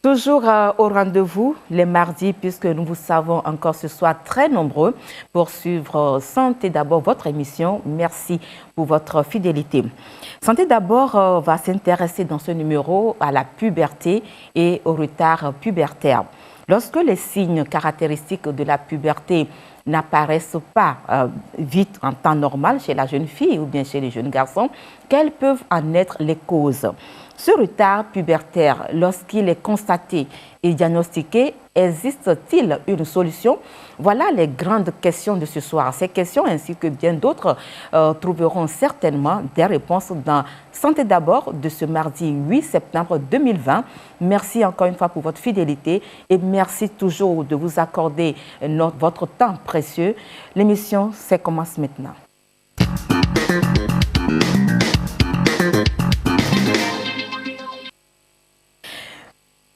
Toujours au rendez-vous les mardis, puisque nous vous savons encore ce soir très nombreux pour suivre Santé d'abord, votre émission. Merci pour votre fidélité. Santé d'abord va s'intéresser dans ce numéro à la puberté et au retard pubertaire. Lorsque les signes caractéristiques de la puberté n'apparaissent pas vite en temps normal chez la jeune fille ou bien chez les jeunes garçons, quelles peuvent en être les causes? Ce retard pubertaire, lorsqu'il est constaté et diagnostiqué, existe-t-il une solution? Voilà les grandes questions de ce soir. Ces questions ainsi que bien d'autres trouveront certainement des réponses dans Santé d'abord de ce mardi 8 septembre 2020. Merci encore une fois pour votre fidélité et merci toujours de vous accorder votre temps précieux. L'émission, ça commence maintenant.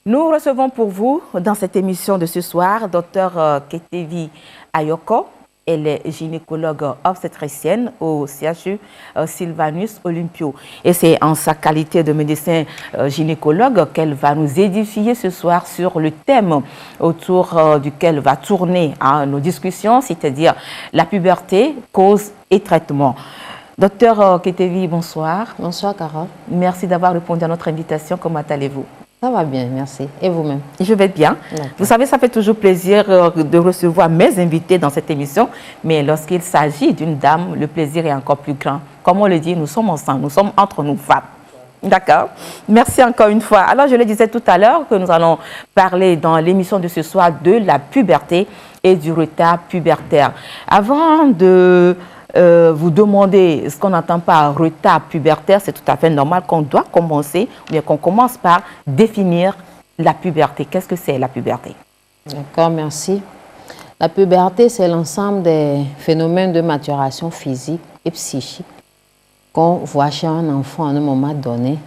Nous recevons pour vous, dans cette émission de ce soir, Dr Ketevi Ayoko. Elle est gynécologue obstétricienne au CHU Sylvanus Olympio. Et c'est en sa qualité de médecin gynécologue qu'elle va nous édifier ce soir sur le thème autour duquel va tourner nos discussions, c'est-à-dire la puberté, cause et traitement. Docteur Ketevi, bonsoir. Bonsoir, Carole. Merci d'avoir répondu à notre invitation. Comment allez-vous? Ça va bien, merci. Et vous-même? Je vais bien. Vous savez, ça fait toujours plaisir de recevoir mes invités dans cette émission, mais lorsqu'il s'agit d'une dame, le plaisir est encore plus grand. Comme on le dit, nous sommes ensemble, nous sommes entre nous femmes. D'accord. Merci encore une fois. Alors, je le disais tout à l'heure que nous allons parler dans l'émission de ce soir de la puberté et du retard pubertaire. Avant de vous demander ce qu'on entend par retard pubertaire, c'est tout à fait normal qu'on doit commencer, ou bien qu'on commence par définir la puberté. Qu'est-ce que c'est la puberté? D'accord, merci. La puberté, c'est l'ensemble des phénomènes de maturation physique et psychique qu'on voit chez un enfant à un moment donné,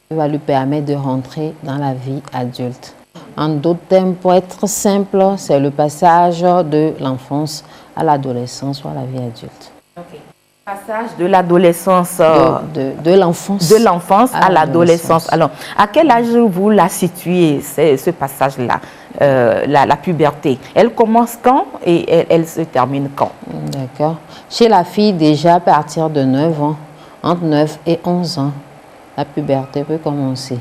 qui va lui permettre de rentrer dans la vie adulte. En d'autres termes, pour être simple, c'est le passage de l'enfance à l'adolescence ou à la vie adulte. Okay. Passage de l'adolescence de l'enfance à l'adolescence. Alors, à quel âge vous la situez, ce passage-là, la puberté? Elle commence quand et elle se termine quand? D'accord. Chez la fille, déjà à partir de 9 ans, entre 9 et 11 ans, la puberté peut commencer.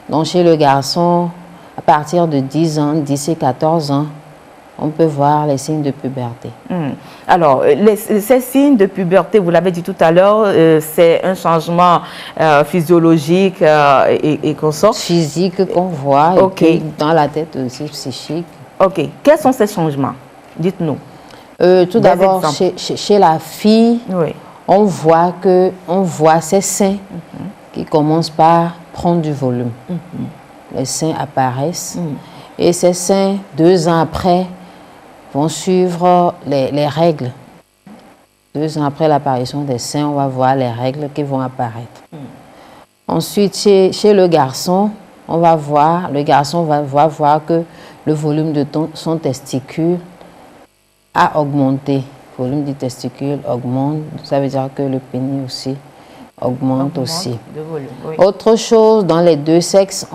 Donc, chez le garçon, à partir de 10 ans, 10 et 14 ans, on peut voir les signes de puberté. Alors, ces signes de puberté, vous l'avez dit tout à l'heure, c'est un changement physiologique et qu'on sort. Physique qu'on voit, okay. Et puis dans la tête aussi, psychique. Ok. Quels sont ces changements? Dites-nous. Tout d'abord, chez la fille, oui. on voit ses seins qui commencent par prendre du volume. Les seins apparaissent et ces seins, 2 ans après, vont suivre les règles. 2 ans après l'apparition des seins, on va voir les règles qui vont apparaître. Ensuite, chez le garçon, le garçon va voir que le volume de son testicule a augmenté. Le volume du testicule augmente, ça veut dire que le pénis aussi augmente aussi. De volume, oui. Autre chose, dans les deux sexes,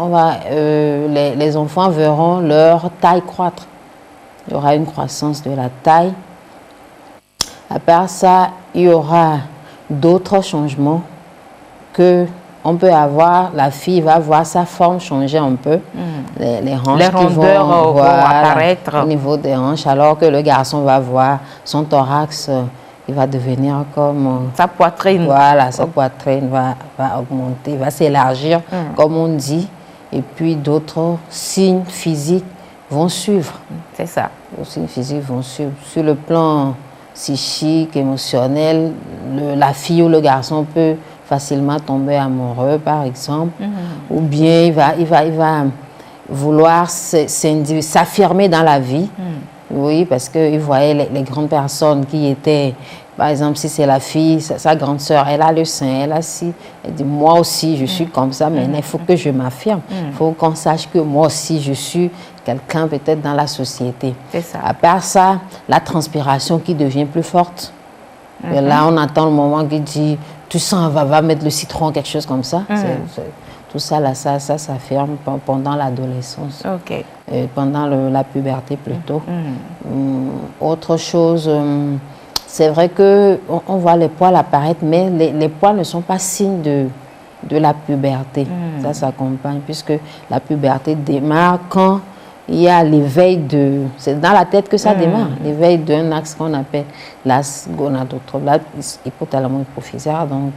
les enfants verront leur taille croître. Il y aura une croissance de la taille. À part ça, il y aura d'autres changements que on peut avoir. La fille va voir sa forme changer un peu. Les hanches qui vont apparaître au niveau des hanches, alors que le garçon va voir son thorax, il va devenir comme... Sa poitrine. Voilà, sa poitrine va augmenter, va s'élargir, comme on dit. Et puis d'autres signes physiques vont suivre. C'est ça. Les signes physiques vont suivre. Sur le plan psychique, émotionnel, la fille ou le garçon peut facilement tomber amoureux, par exemple. Ou bien il va vouloir s'affirmer dans la vie. Oui, parce qu'il voyait les grandes personnes qui étaient... Par exemple, si c'est la fille, sa grande sœur, elle a le sein, elle a si. Elle dit, moi aussi, je suis comme ça, mais il faut que je m'affirme. Il faut qu'on sache que moi aussi, je suis quelqu'un peut-être dans la société. C'est ça. À part ça, la transpiration qui devient plus forte. Et là, on attend le moment qui dit, tu sens, va mettre le citron, quelque chose comme ça. Tout ça, là, ça s'affirme pendant l'adolescence. Ok. Pendant la puberté plutôt. Autre chose, c'est vrai qu'on voit les poils apparaître, mais les poils ne sont pas signes de la puberté. Ça s'accompagne, puisque la puberté démarre quand il y a l'éveil de... C'est dans la tête que ça démarre, l'éveil d'un axe qu'on appelle l'axe gonadotrope, hypothalamo-hypophysaire. Donc,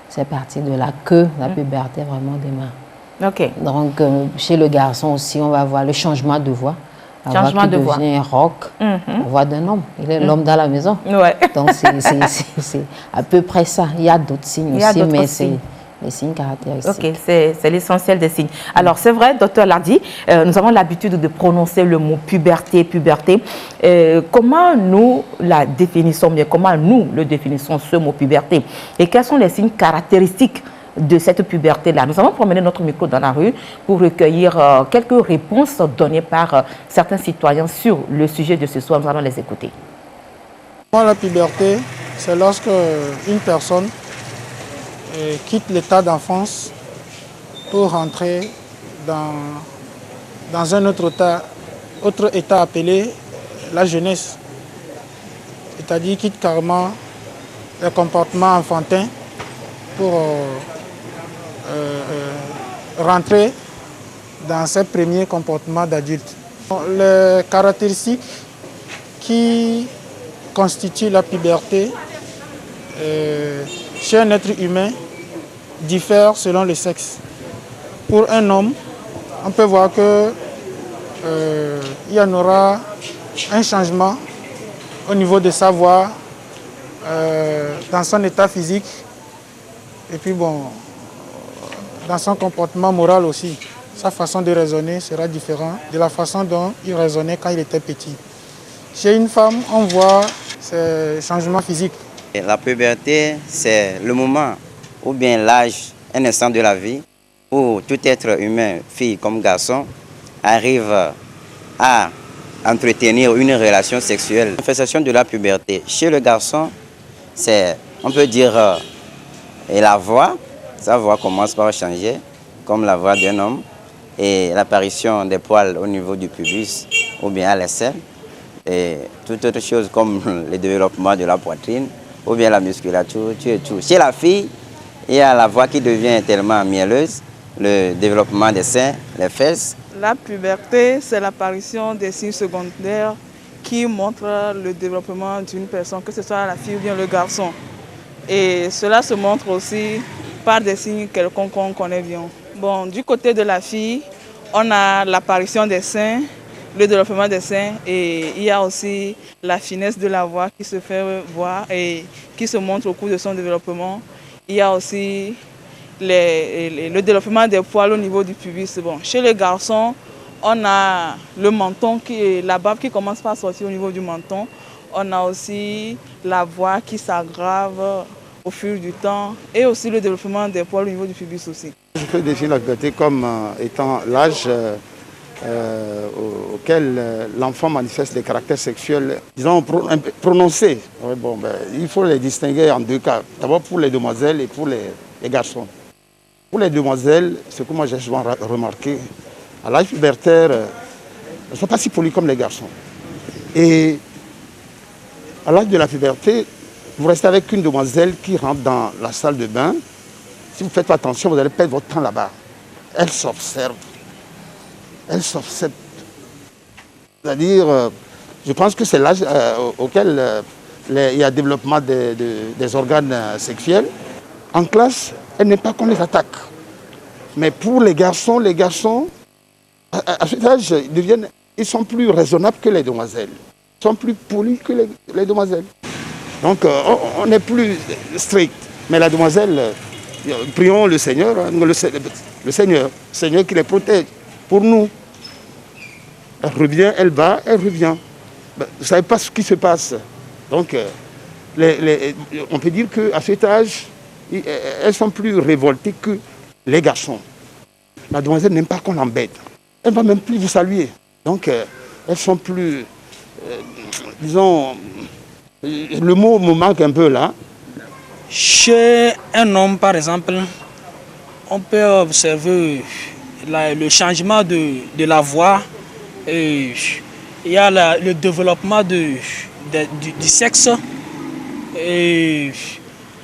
c'est parti de là que la puberté vraiment démarre. Ok. Donc, chez le garçon aussi, on va voir le changement de voix. Changement de voix. Il devient rock, la voix d'un homme. Il est l'homme dans la maison. Ouais. Donc, c'est à peu près ça. Il y a d'autres signes aussi, mais c'est les signes caractéristiques. Ok, c'est l'essentiel des signes. Alors, c'est vrai, docteur l'a dit, nous avons l'habitude de prononcer le mot puberté. Comment nous la définissons bien? Comment nous le définissons, ce mot puberté? Et quels sont les signes caractéristiques de cette puberté-là? Nous avons promené notre micro dans la rue pour recueillir quelques réponses données par certains citoyens sur le sujet de ce soir. Nous allons les écouter. La puberté, c'est lorsque une personne quitte l'état d'enfance pour rentrer dans un autre état appelé la jeunesse. C'est-à-dire quitte carrément le comportement enfantin pour rentrer dans ses premiers comportements d'adulte. Les caractéristiques qui constituent la puberté chez un être humain diffèrent selon le sexe. Pour un homme, on peut voir que il y en aura un changement au niveau de sa voix, dans son état physique, et puis bon, dans son comportement moral aussi. Sa façon de raisonner sera différente de la façon dont il raisonnait quand il était petit. Chez une femme, on voit ces changements physiques. La puberté, c'est le moment ou bien l'âge, un instant de la vie où tout être humain, fille comme garçon, arrive à entretenir une relation sexuelle. La manifestation de la puberté chez le garçon, c'est, on peut dire, la voix. Sa voix commence par changer, comme la voix d'un homme, et l'apparition des poils au niveau du pubis ou bien à l'aisselle, et toute autre chose comme le développement de la poitrine ou bien la musculature, tout. Chez la fille, il y a la voix qui devient tellement mielleuse, le développement des seins, les fesses. La puberté, c'est l'apparition des signes secondaires qui montrent le développement d'une personne, que ce soit la fille ou bien le garçon. Et cela se montre aussi par des signes quelconques qu'on connaît bien. Bon, du côté de la fille, on a l'apparition des seins, le développement des seins, et il y a aussi la finesse de la voix qui se fait voir et qui se montre au cours de son développement. Il y a aussi le développement des poils au niveau du pubis. Bon, chez les garçons, on a le menton, la barbe qui commence par sortir au niveau du menton. On a aussi la voix qui s'aggrave au fil du temps et aussi le développement des poils au niveau du pubis aussi. Je peux définir la puberté comme étant l'âge auquel l'enfant manifeste des caractères sexuels, disons, prononcés. Bon, il faut les distinguer en deux cas. D'abord pour les demoiselles et pour les garçons. Pour les demoiselles, ce que moi j'ai souvent remarqué, à l'âge pubertaire, elles ne sont pas si polies comme les garçons. Et à l'âge de la puberté, vous restez avec une demoiselle qui rentre dans la salle de bain. Si vous ne faites pas attention, vous allez perdre votre temps là-bas. Elle s'observe. Elle s'observe. C'est-à-dire, je pense que c'est l'âge auquel il y a développement des organes sexuels. En classe, elle n'est pas qu'on les attaque. Mais pour les garçons, à cet âge, ils sont plus raisonnables que les demoiselles. Ils sont plus polis que les demoiselles. Donc, on n'est plus strict. Mais la demoiselle, prions le Seigneur, le Seigneur qui les protège pour nous. Elle revient, elle va, elle revient. Vous ne savez pas ce qui se passe. Donc, on peut dire qu'à cet âge, elles sont plus révoltées que les garçons. La demoiselle n'aime pas qu'on l'embête. Elle ne va même plus vous saluer. Donc, elles sont plus, disons, le mot me manque un peu là. Chez un homme, par exemple, on peut observer le changement de la voix. Et il y a le développement du sexe. Et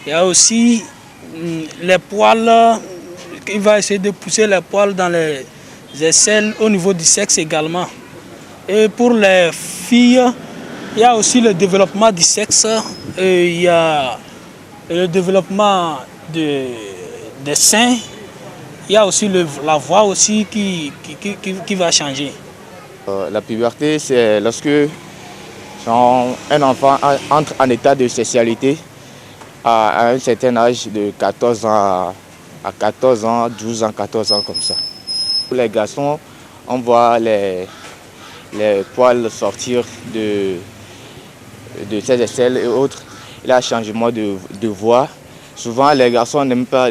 il y a aussi les poils. Il va essayer de pousser les poils dans les aisselles au niveau du sexe également. Et pour les filles, il y a aussi le développement du sexe. Et il y a le développement des seins. Il y a aussi la voix aussi qui va changer. La puberté, c'est lorsque un enfant entre en état de sexualité à un certain âge de 14 ans à 14 ans, 12 ans, 14 ans comme ça. Pour les garçons, on voit les poils sortir de ses aisselles et autres. Il y a un changement de voix. Souvent, les garçons n'aiment pas,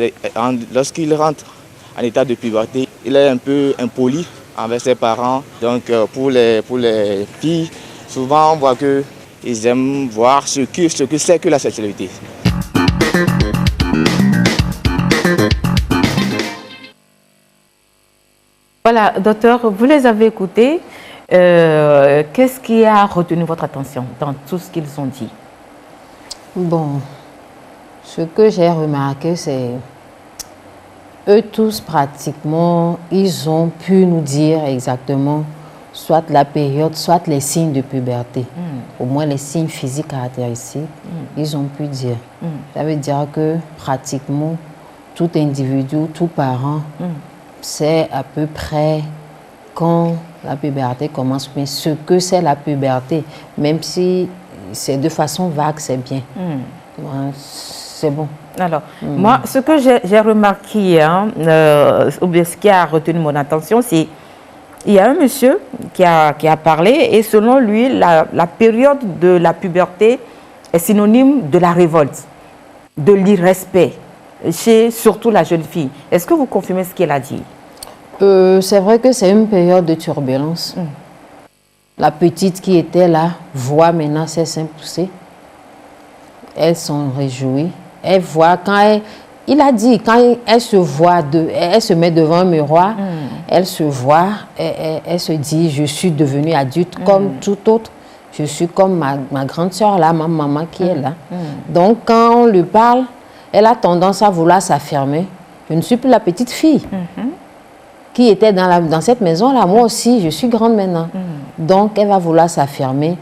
lorsqu'ils rentrent en état de puberté, il est un peu impoli envers ses parents. Donc pour les filles, souvent on voit qu'ils aiment voir ce que c'est que la sexualité. Voilà, docteur, vous les avez écoutés. Qu'est-ce qui a retenu votre attention dans tout ce qu'ils ont dit? Bon, ce que j'ai remarqué, c'est eux tous pratiquement, ils ont pu nous dire exactement soit la période, soit les signes de puberté. Au moins les signes physiques caractéristiques, ils ont pu dire. Ça veut dire que pratiquement tout individu, tout parent, sait à peu près quand la puberté commence, mais ce que c'est la puberté, même si c'est de façon vague, c'est bien. C'est bon. Alors, moi, ce que j'ai remarqué, ou bien ce qui a retenu mon attention, c'est il y a un monsieur qui a parlé et selon lui, la période de la puberté est synonyme de la révolte, de l'irrespect, chez surtout la jeune fille. Est-ce que vous confirmez ce qu'elle a dit? C'est vrai que c'est une période de turbulence. La petite qui était là voit maintenant ses seins pousser. Elle s'en réjouit. Elle voit quand il a dit, quand elle se voit, elle se met devant un miroir, elle se voit, elle se dit, je suis devenue adulte comme tout autre. Je suis comme ma grande soeur là, ma maman qui est là. Donc quand on lui parle, elle a tendance à vouloir s'affirmer. Je ne suis plus la petite fille qui était dans cette maison-là. Moi aussi, je suis grande maintenant. Donc elle va vouloir s'affirmer.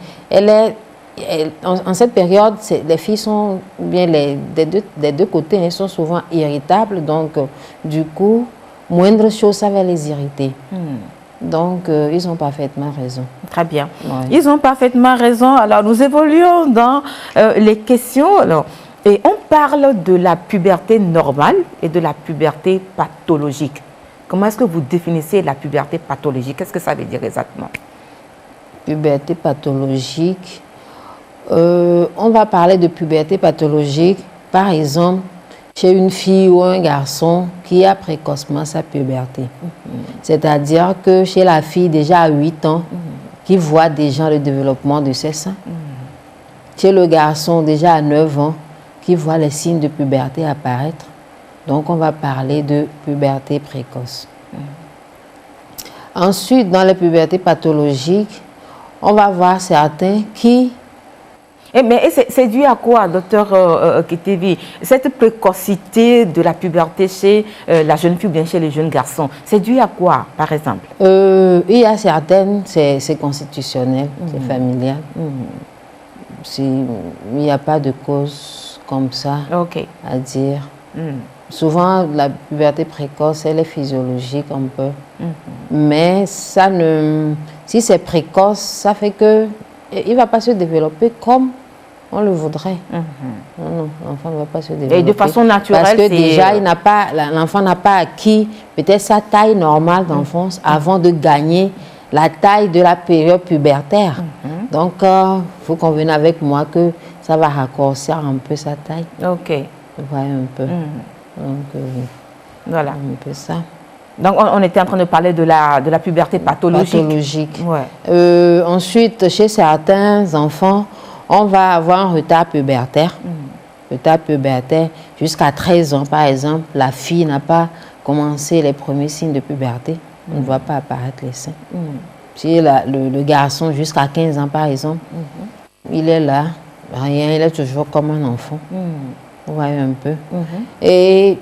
En cette période, les filles sont, bien des deux côtés, elles sont souvent irritables. Donc, du coup, moindre chose, ça va les irriter. Donc, ils ont parfaitement raison. Très bien. Ouais. Ils ont parfaitement raison. Alors, nous évoluons dans les questions. Alors, et on parle de la puberté normale et de la puberté pathologique. Comment est-ce que vous définissez la puberté pathologique? Qu'est-ce que ça veut dire exactement? Puberté pathologique. On va parler de puberté pathologique, par exemple, chez une fille ou un garçon qui a précocement sa puberté. C'est-à-dire que chez la fille déjà à 8 ans, qui voit déjà le développement de ses seins. Chez le garçon déjà à 9 ans, qui voit les signes de puberté apparaître. Donc on va parler de puberté précoce. Ensuite, dans les pubertés pathologiques, on va voir certains qui... Mais c'est dû à quoi, docteur Kitevi? Cette précocité de la puberté chez la jeune fille ou bien chez les jeunes garçons, c'est dû à quoi, par exemple? Il y a certaines, c'est constitutionnel, c'est familial. Il n'y a pas de cause comme ça à dire. Souvent, la puberté précoce, elle est physiologique un peu. Mais ça si c'est précoce, ça fait que il ne va pas se développer comme on le voudrait. Non, l'enfant ne va pas se développer. Et de façon naturelle, parce que déjà, l'enfant n'a pas acquis peut-être sa taille normale d'enfance avant de gagner la taille de la période pubertaire. Donc, il faut convenir avec moi que ça va raccourcir un peu sa taille. Ok. Vous voyez un peu. Donc, voilà. Un peu ça. Donc, on était en train de parler de la puberté pathologique. Pathologique. Ouais. Ensuite, chez certains enfants, on va avoir un retard pubertaire. Retard pubertaire jusqu'à 13 ans, par exemple. La fille n'a pas commencer les premiers signes de puberté, on ne voit pas apparaître les seins. Si le garçon, jusqu'à 15 ans par exemple, il est là, rien, il est toujours comme un enfant. Vous voyez un peu. Et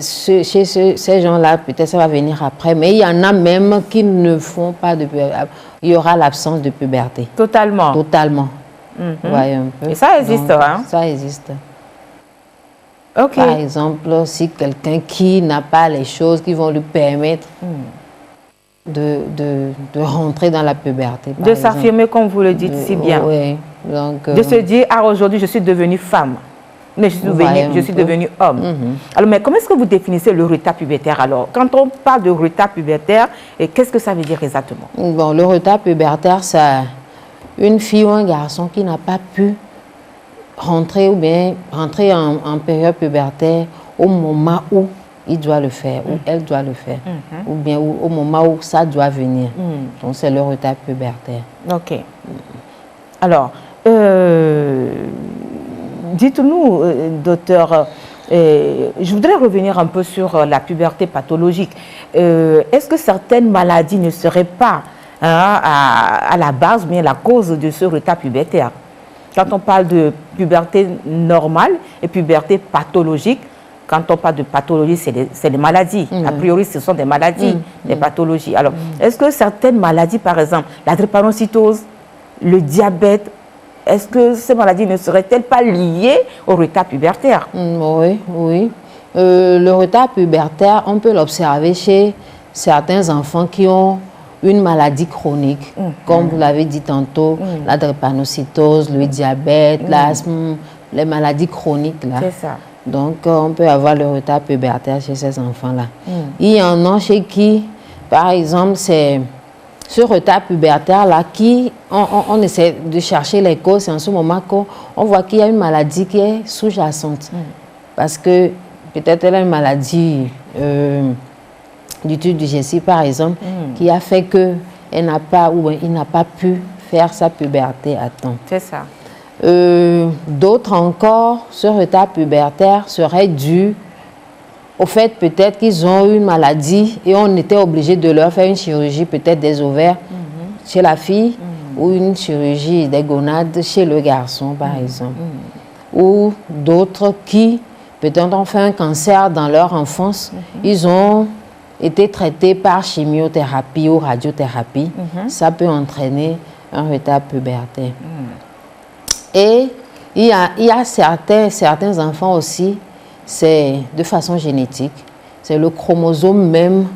chez ces gens-là, peut-être ça va venir après, mais il y en a même qui ne font pas de puberté. Il y aura l'absence de puberté. Totalement. Totalement. Vous voyez un peu. Et ça existe, donc, hein? Ça existe. Ok. Par exemple, si quelqu'un qui n'a pas les choses qui vont lui permettre de rentrer dans la puberté. De s'affirmer comme vous le dites si bien. Oui. Donc, de se dire, ah, aujourd'hui, je suis devenue femme. Mais je suis devenue homme. Alors, mais comment est-ce que vous définissez le retard pubertaire alors? Quand on parle de retard pubertaire, qu'est-ce que ça veut dire exactement? Bon, le retard pubertaire, c'est une fille ou un garçon qui n'a pas pu rentrer ou bien rentrer en période pubertaire au moment où il doit le faire, ou elle doit le faire, ou bien au moment où ça doit venir. Donc, c'est le retard pubertaire. Ok. Alors, dites-nous, docteur, je voudrais revenir un peu sur la puberté pathologique. Est-ce que certaines maladies ne seraient pas à la base, bien la cause de ce retard pubertaire? Quand on parle de puberté normale et puberté pathologique, quand on parle de pathologie, c'est des maladies. A priori, ce sont des maladies, des pathologies. Alors, est-ce que certaines maladies, par exemple, la drépanocytose, le diabète, est-ce que ces maladies ne seraient-elles pas liées au retard pubertaire? Oui, oui. Le retard pubertaire, on peut l'observer chez certains enfants qui ont une maladie chronique, comme vous l'avez dit tantôt, la drépanocytose, le diabète, l'asthme, les maladies chroniques là. C'est ça. Donc, on peut avoir le retard pubertaire chez ces enfants-là. Il y en a chez qui, par exemple, c'est ce retard pubertaire-là qui, on essaie de chercher les causes, c'est en ce moment qu'on voit qu'il y a une maladie qui est sous-jacente. Parce que peut-être elle a une maladie du tube digestif, par exemple, qui a fait qu'elle n'a pas ou il n'a pas pu faire sa puberté à temps. C'est ça. D'autres encore, ce retard pubertaire serait dû au fait peut-être qu'ils ont eu une maladie et on était obligé de leur faire une chirurgie peut-être des ovaires chez la fille ou une chirurgie des gonades chez le garçon par exemple. Ou d'autres qui peut-être ont fait un cancer dans leur enfance, ils ont été traités par chimiothérapie ou radiothérapie. Ça peut entraîner un retard pubertaire. Et il y a certains enfants aussi, c'est de façon génétique. C'est le chromosome même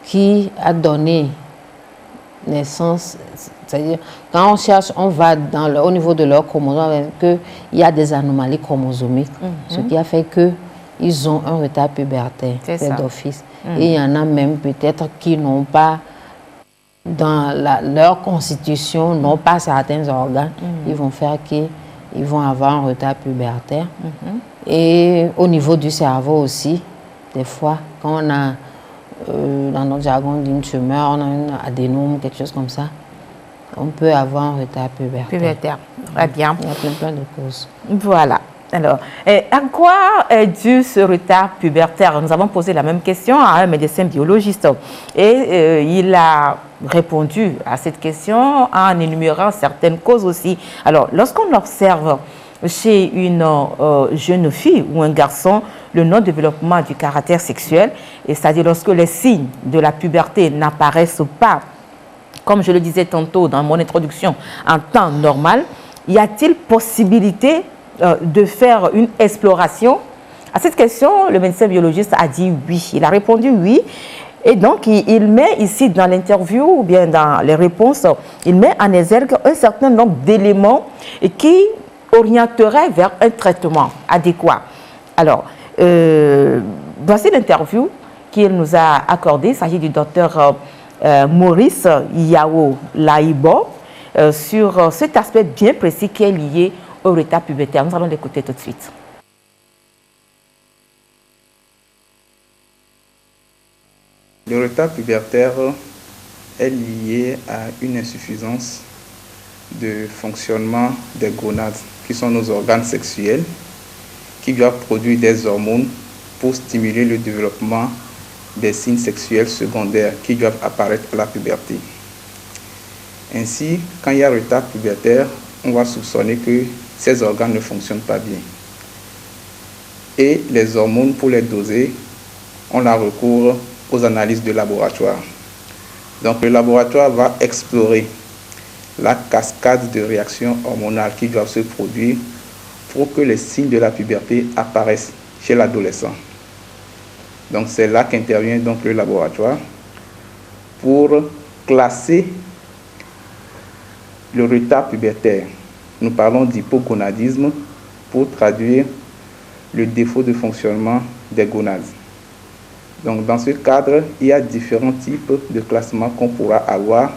qui a donné naissance. C'est-à-dire, quand on cherche, on va au niveau de leur chromosome, qu'il y a des anomalies chromosomiques, ce qui a fait qu'ils ont un retard pubertaire, c'est d'office. Et il y en a même peut-être qui n'ont pas, dans leur constitution, n'ont pas certains organes, ils vont faire qu'ils vont avoir un retard pubertaire. Et au niveau du cerveau aussi, des fois, quand on a, dans notre jargon d'une tumeur, on a une adénome, quelque chose comme ça, on peut avoir un retard pubertaire. Très bien. Il y a plein de causes. Voilà. Alors, à quoi est dû ce retard pubertaire? Nous avons posé la même question à un médecin biologiste et il a répondu à cette question en énumérant certaines causes aussi. Alors, lorsqu'on observe chez une jeune fille ou un garçon le non-développement du caractère sexuel, c'est-à-dire lorsque les signes de la puberté n'apparaissent pas, comme je le disais tantôt dans mon introduction, en temps normal, y a-t-il possibilité de faire une exploration? À cette question, le médecin biologiste a dit oui. Il a répondu oui. Et donc, il met ici dans l'interview ou bien dans les réponses, il met en exergue un certain nombre d'éléments qui orienteraient vers un traitement adéquat. Alors, voici l'interview qu'il nous a accordée. Il s'agit du docteur Maurice Yao Laibo sur cet aspect bien précis qui est lié au retard pubertaire. Nous allons l'écouter tout de suite. Le retard pubertaire est lié à une insuffisance de fonctionnement des gonades, qui sont nos organes sexuels, qui doivent produire des hormones pour stimuler le développement des signes sexuels secondaires qui doivent apparaître à la puberté. Ainsi, quand il y a retard pubertaire, on va soupçonner que ces organes ne fonctionnent pas bien. Et les hormones, pour les doser, on a recours aux analyses de laboratoire. Donc le laboratoire va explorer la cascade de réactions hormonales qui doivent se produire pour que les signes de la puberté apparaissent chez l'adolescent. Donc c'est là qu'intervient donc le laboratoire pour classer le retard pubertaire. Nous parlons d'hypogonadisme pour traduire le défaut de fonctionnement des gonades. Donc dans ce cadre, il y a différents types de classements qu'on pourra avoir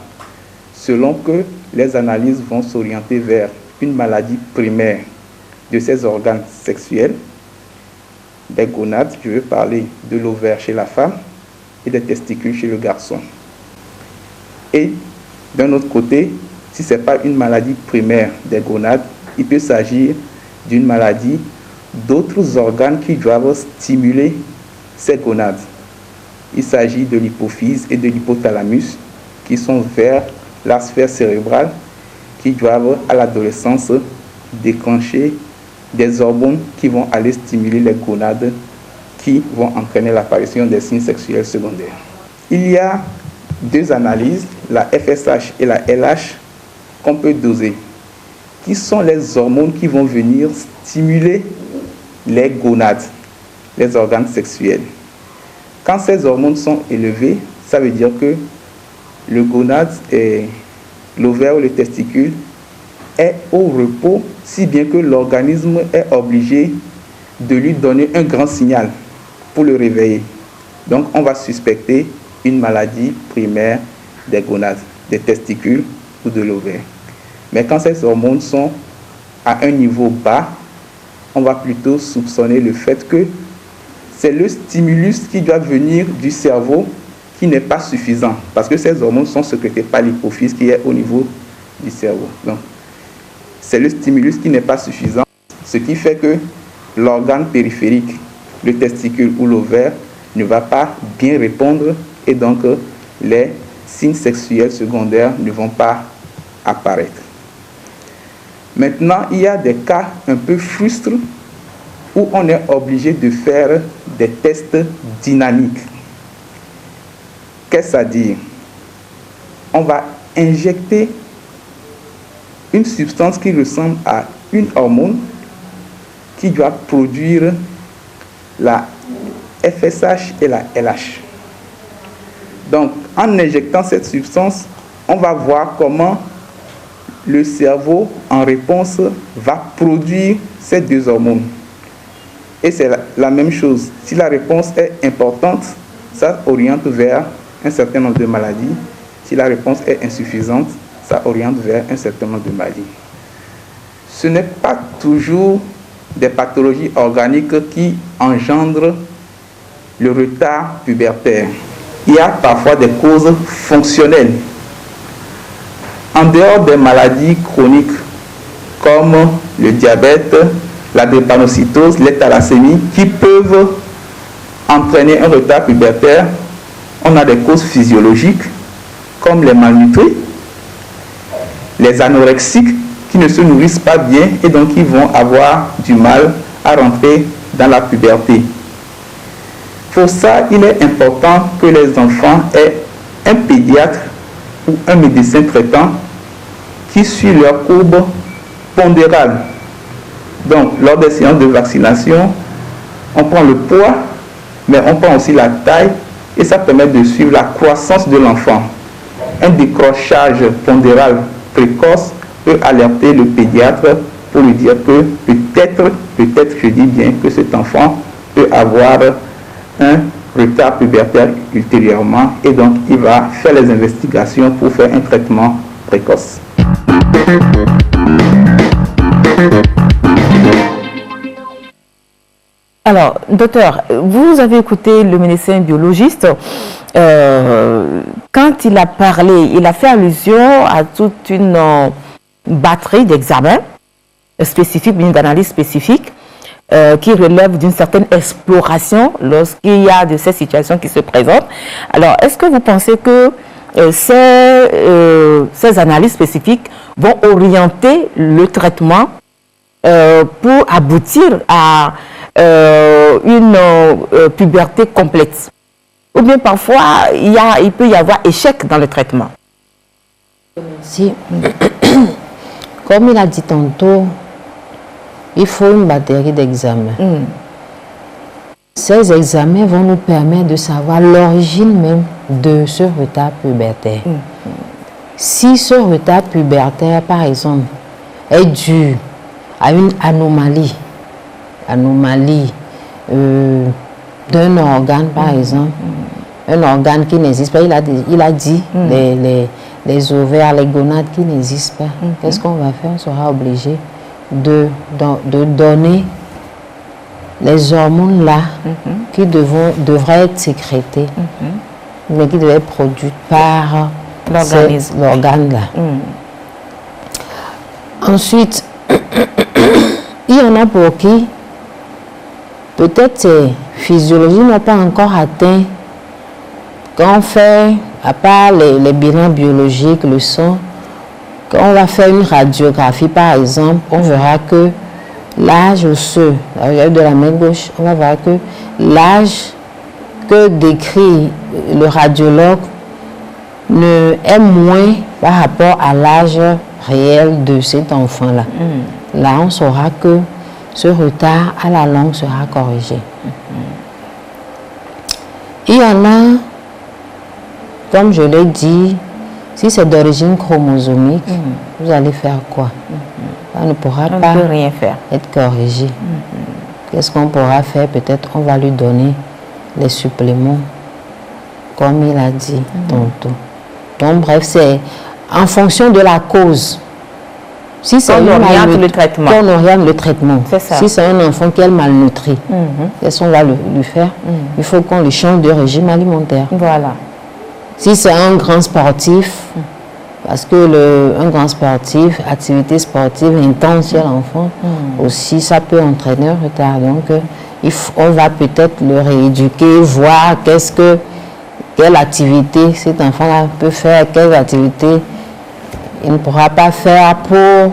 selon que les analyses vont s'orienter vers une maladie primaire de ces organes sexuels, des gonades, je veux parler de l'ovaire chez la femme et des testicules chez le garçon. Et d'un autre côté, si ce n'est pas une maladie primaire des gonades, il peut s'agir d'une maladie d'autres organes qui doivent stimuler ces gonades. Il s'agit de l'hypophyse et de l'hypothalamus qui sont vers la sphère cérébrale qui doivent à l'adolescence déclencher des hormones qui vont aller stimuler les gonades qui vont entraîner l'apparition des signes sexuels secondaires. Il y a deux analyses, la FSH et la LH, qu'on peut doser, qui sont les hormones qui vont venir stimuler les gonades, les organes sexuels. Quand ces hormones sont élevées, ça veut dire que le gonade, l'ovaire ou le testicule est au repos, si bien que l'organisme est obligé de lui donner un grand signal pour le réveiller. Donc on va suspecter une maladie primaire des gonades, des testicules ou de l'ovaire. Mais quand ces hormones sont à un niveau bas, on va plutôt soupçonner le fait que c'est le stimulus qui doit venir du cerveau qui n'est pas suffisant, parce que ces hormones sont sécrétées par l'hypophyse qui est au niveau du cerveau. Donc, c'est le stimulus qui n'est pas suffisant, ce qui fait que l'organe périphérique, le testicule ou l'ovaire, ne va pas bien répondre et donc les signes sexuels secondaires ne vont pas apparaître. Maintenant, il y a des cas un peu frustres où on est obligé de faire des tests dynamiques. Qu'est-ce à dire? On va injecter une substance qui ressemble à une hormone qui doit produire la FSH et la LH. Donc, en injectant cette substance, on va voir comment le cerveau, en réponse, va produire ces deux hormones. Et c'est la même chose. Si la réponse est importante, ça oriente vers un certain nombre de maladies. Si la réponse est insuffisante, ça oriente vers un certain nombre de maladies. Ce n'est pas toujours des pathologies organiques qui engendrent le retard pubertaire. Il y a parfois des causes fonctionnelles. En dehors des maladies chroniques comme le diabète, la drépanocytose, les thalassémies, qui peuvent entraîner un retard pubertaire, on a des causes physiologiques comme les malnutris, les anorexiques qui ne se nourrissent pas bien et donc qui vont avoir du mal à rentrer dans la puberté. Pour ça, il est important que les enfants aient un pédiatre ou un médecin traitant qui suit leur courbe pondérale. Donc, lors des séances de vaccination, on prend le poids, mais on prend aussi la taille et ça permet de suivre la croissance de l'enfant. Un décrochage pondéral précoce peut alerter le pédiatre pour lui dire que peut-être, je dis bien, que cet enfant peut avoir un retard pubertaire ultérieurement et donc il va faire les investigations pour faire un traitement précoce. Alors, docteur, vous avez écouté le médecin biologiste. Quand il a parlé, il a fait allusion à toute une batterie d'examens spécifiques, d'analyses spécifiques. qui relève d'une certaine exploration lorsqu'il y a de ces situations qui se présentent. Alors, est-ce que vous pensez que ces analyses spécifiques vont orienter le traitement pour aboutir à une puberté complète? Ou bien parfois, il peut y avoir échec dans le traitement? Si, comme il a dit tantôt, il faut une batterie d'examens. Ces examens vont nous permettre de savoir l'origine même de ce retard pubertaire. Si ce retard pubertaire, par exemple, est dû à une anomalie d'un organe, par exemple, un organe qui n'existe pas, il a dit les ovaires, les gonades qui n'existent pas, qu'est-ce qu'on va faire? On sera obligé de donner les hormones là qui devraient être sécrétées, mais qui devraient être produites par l'organe là. Ensuite, il y en a pour qui peut-être ces physiologies n'ont pas encore atteint. Quand on fait, à part les bilans biologiques, le sang, quand on va faire une radiographie par exemple, on verra que l'âge osseux, de la main gauche, on va voir que l'âge que décrit le radiologue est moins par rapport à l'âge réel de cet enfant-là. Là, on saura que ce retard à la longue sera corrigé. Il y en a, comme je l'ai dit, si c'est d'origine chromosomique, vous allez faire quoi? On ne pourra pas rien faire. Être corrigé. Qu'est-ce qu'on pourra faire? Peut-être on va lui donner les suppléments, comme il a dit tantôt. Donc bref, c'est en fonction de la cause. Si c'est on oriente le traitement. On oriente le traitement. Ça. Si c'est un enfant qui est malnutri, qu'est-ce qu'on va lui faire? Il faut qu'on lui change de régime alimentaire. Voilà. Si c'est un grand sportif, parce que un grand sportif, activité sportive intense chez l'enfant, aussi ça peut entraîner un retard. Donc on va peut-être le rééduquer, voir quelle activité cet enfant-là peut faire, quelle activité il ne pourra pas faire pour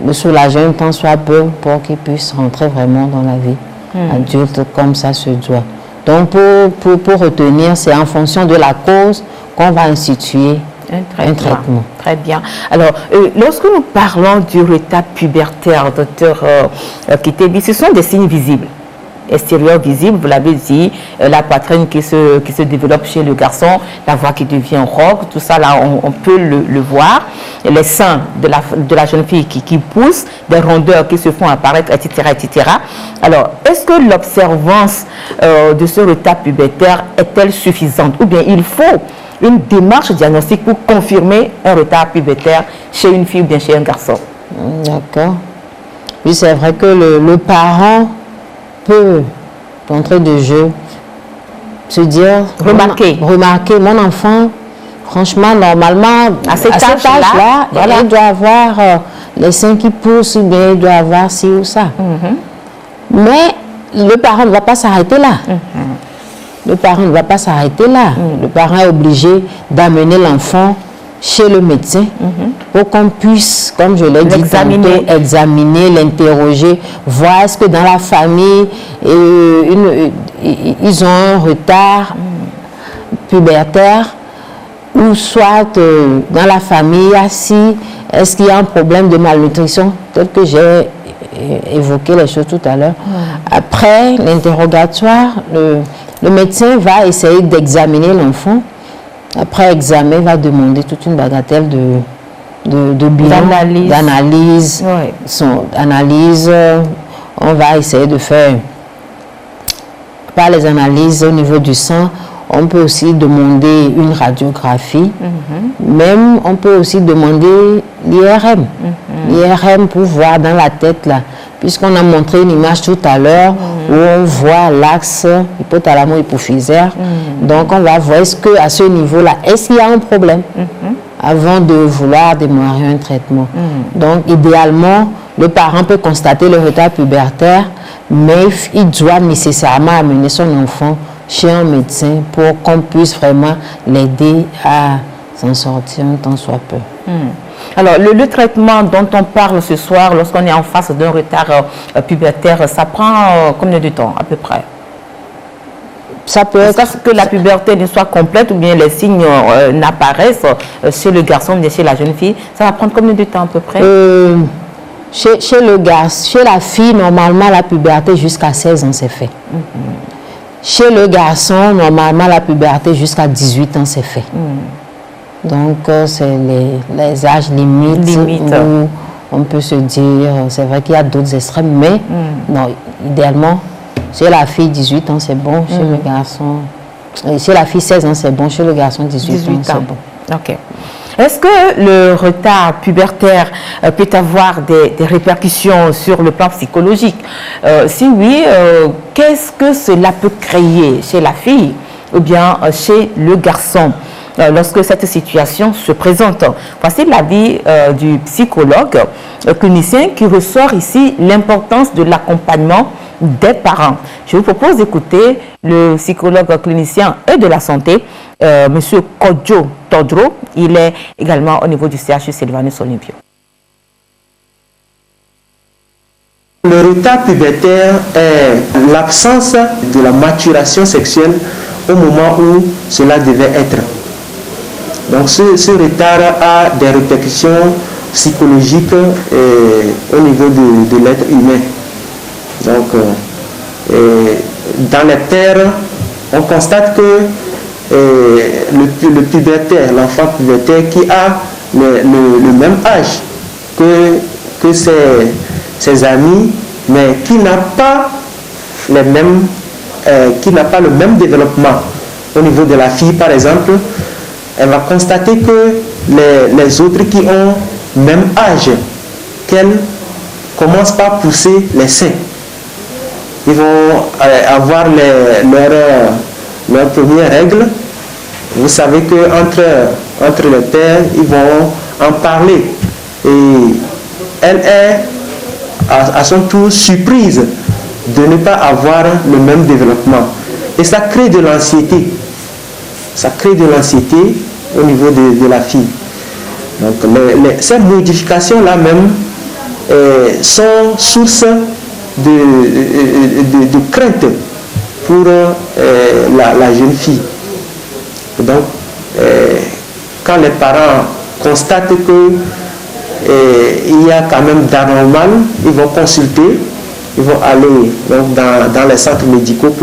le soulager un temps soit peu, pour qu'il puisse rentrer vraiment dans la vie adulte comme ça se doit. Donc pour retenir, c'est en fonction de la cause qu'on va instituer un traitement. Très bien. Alors, lorsque nous parlons du retard pubertaire, docteur Kitebi, ce sont des signes visibles. Extérieur visible, vous l'avez dit, la poitrine qui se développe chez le garçon, la voix qui devient rauque, tout ça là, on peut le voir. Les seins de la jeune fille qui poussent, des rondeurs qui se font apparaître, etc. etc. Alors, est-ce que l'observance de ce retard pubertaire est-elle suffisante? Ou bien il faut une démarche diagnostique pour confirmer un retard pubertaire chez une fille ou bien chez un garçon? D'accord. Oui, c'est vrai que le parent peut, d'entrée de jeu, se dire, remarquer, mon enfant, franchement, normalement, à cet âge-là, voilà, il doit avoir les seins qui poussent, ou bien il doit avoir ci ou ça. Mais le parent ne va pas s'arrêter là. Le parent ne va pas s'arrêter là. Le parent est obligé d'amener l'enfant chez le médecin pour qu'on puisse, comme je l'ai dit tantôt, examiner, l'interroger, voir est-ce que dans la famille ils ont un retard pubertaire, ou soit dans la famille est-ce qu'il y a un problème de malnutrition, tel que j'ai évoqué les choses tout à l'heure. Après l'interrogatoire, le médecin va essayer d'examiner l'enfant. Après examen, va demander toute une bagatelle de bilan, d'analyse. Analyse, on va essayer de faire par les analyses au niveau du sang. On peut aussi demander une radiographie. Même, on peut aussi demander l'IRM. L'IRM pour voir dans la tête là. Puisqu'on a montré une image tout à l'heure où on voit l'axe hypothalamo-hypophysaire. Donc on va voir est-ce qu'à ce niveau-là, est-ce qu'il y a un problème avant de vouloir démarrer un traitement. Donc idéalement, le parent peut constater le retard pubertaire, mais il doit nécessairement amener son enfant chez un médecin pour qu'on puisse vraiment l'aider à s'en sortir un temps soit peu. Alors, le traitement dont on parle ce soir, lorsqu'on est en face d'un retard pubertaire, ça prend combien de temps à peu près? Ça peut être que la puberté ne soit complète ou bien les signes n'apparaissent chez le garçon ou bien chez la jeune fille. Ça va prendre combien de temps à peu près? Chez le garçon, chez la fille, normalement, la puberté jusqu'à 16 ans, c'est fait. Chez le garçon, normalement, la puberté jusqu'à 18 ans, c'est fait. Donc, c'est les âges limites où on peut se dire, c'est vrai qu'il y a d'autres extrêmes, mais non, idéalement, chez la fille, 18 ans, c'est bon. Chez le garçon, chez la fille, 16 ans, c'est bon. Chez le garçon, 18 ans, c'est bon. Ok. Est-ce que le retard pubertaire peut avoir des répercussions sur le plan psychologique? Si oui, qu'est-ce que cela peut créer chez la fille ou bien chez le garçon lorsque cette situation se présente? Voici l'avis du psychologue clinicien qui ressort ici l'importance de l'accompagnement des parents. Je vous propose d'écouter le psychologue clinicien et de la santé, M. Kodjo Todro. Il est également au niveau du CHU Sylvanus Olympio. Le retard pubertaire est l'absence de la maturation sexuelle au moment où cela devait être. Donc ce retard a des répercussions psychologiques au niveau de l'être humain. Donc, dans les pères, on constate que le pubertaire, l'enfant pubertaire qui a le même âge que ses amis, mais qui n'a pas le même développement. Au niveau de la fille, par exemple, elle va constater que les autres qui ont même âge qu'elle commencent par pousser les seins. Ils vont avoir leurs premières règles. Vous savez qu'entre les pères, ils vont en parler. Et elle est à son tour surprise de ne pas avoir le même développement. Et ça crée de l'anxiété. Ça crée de l'anxiété au niveau de la fille. Donc ces modifications-là même sont source de crainte pour la jeune fille. Donc, quand les parents constatent qu'il y a quand même d'anormal, ils vont consulter, ils vont aller donc, dans les centres médicaux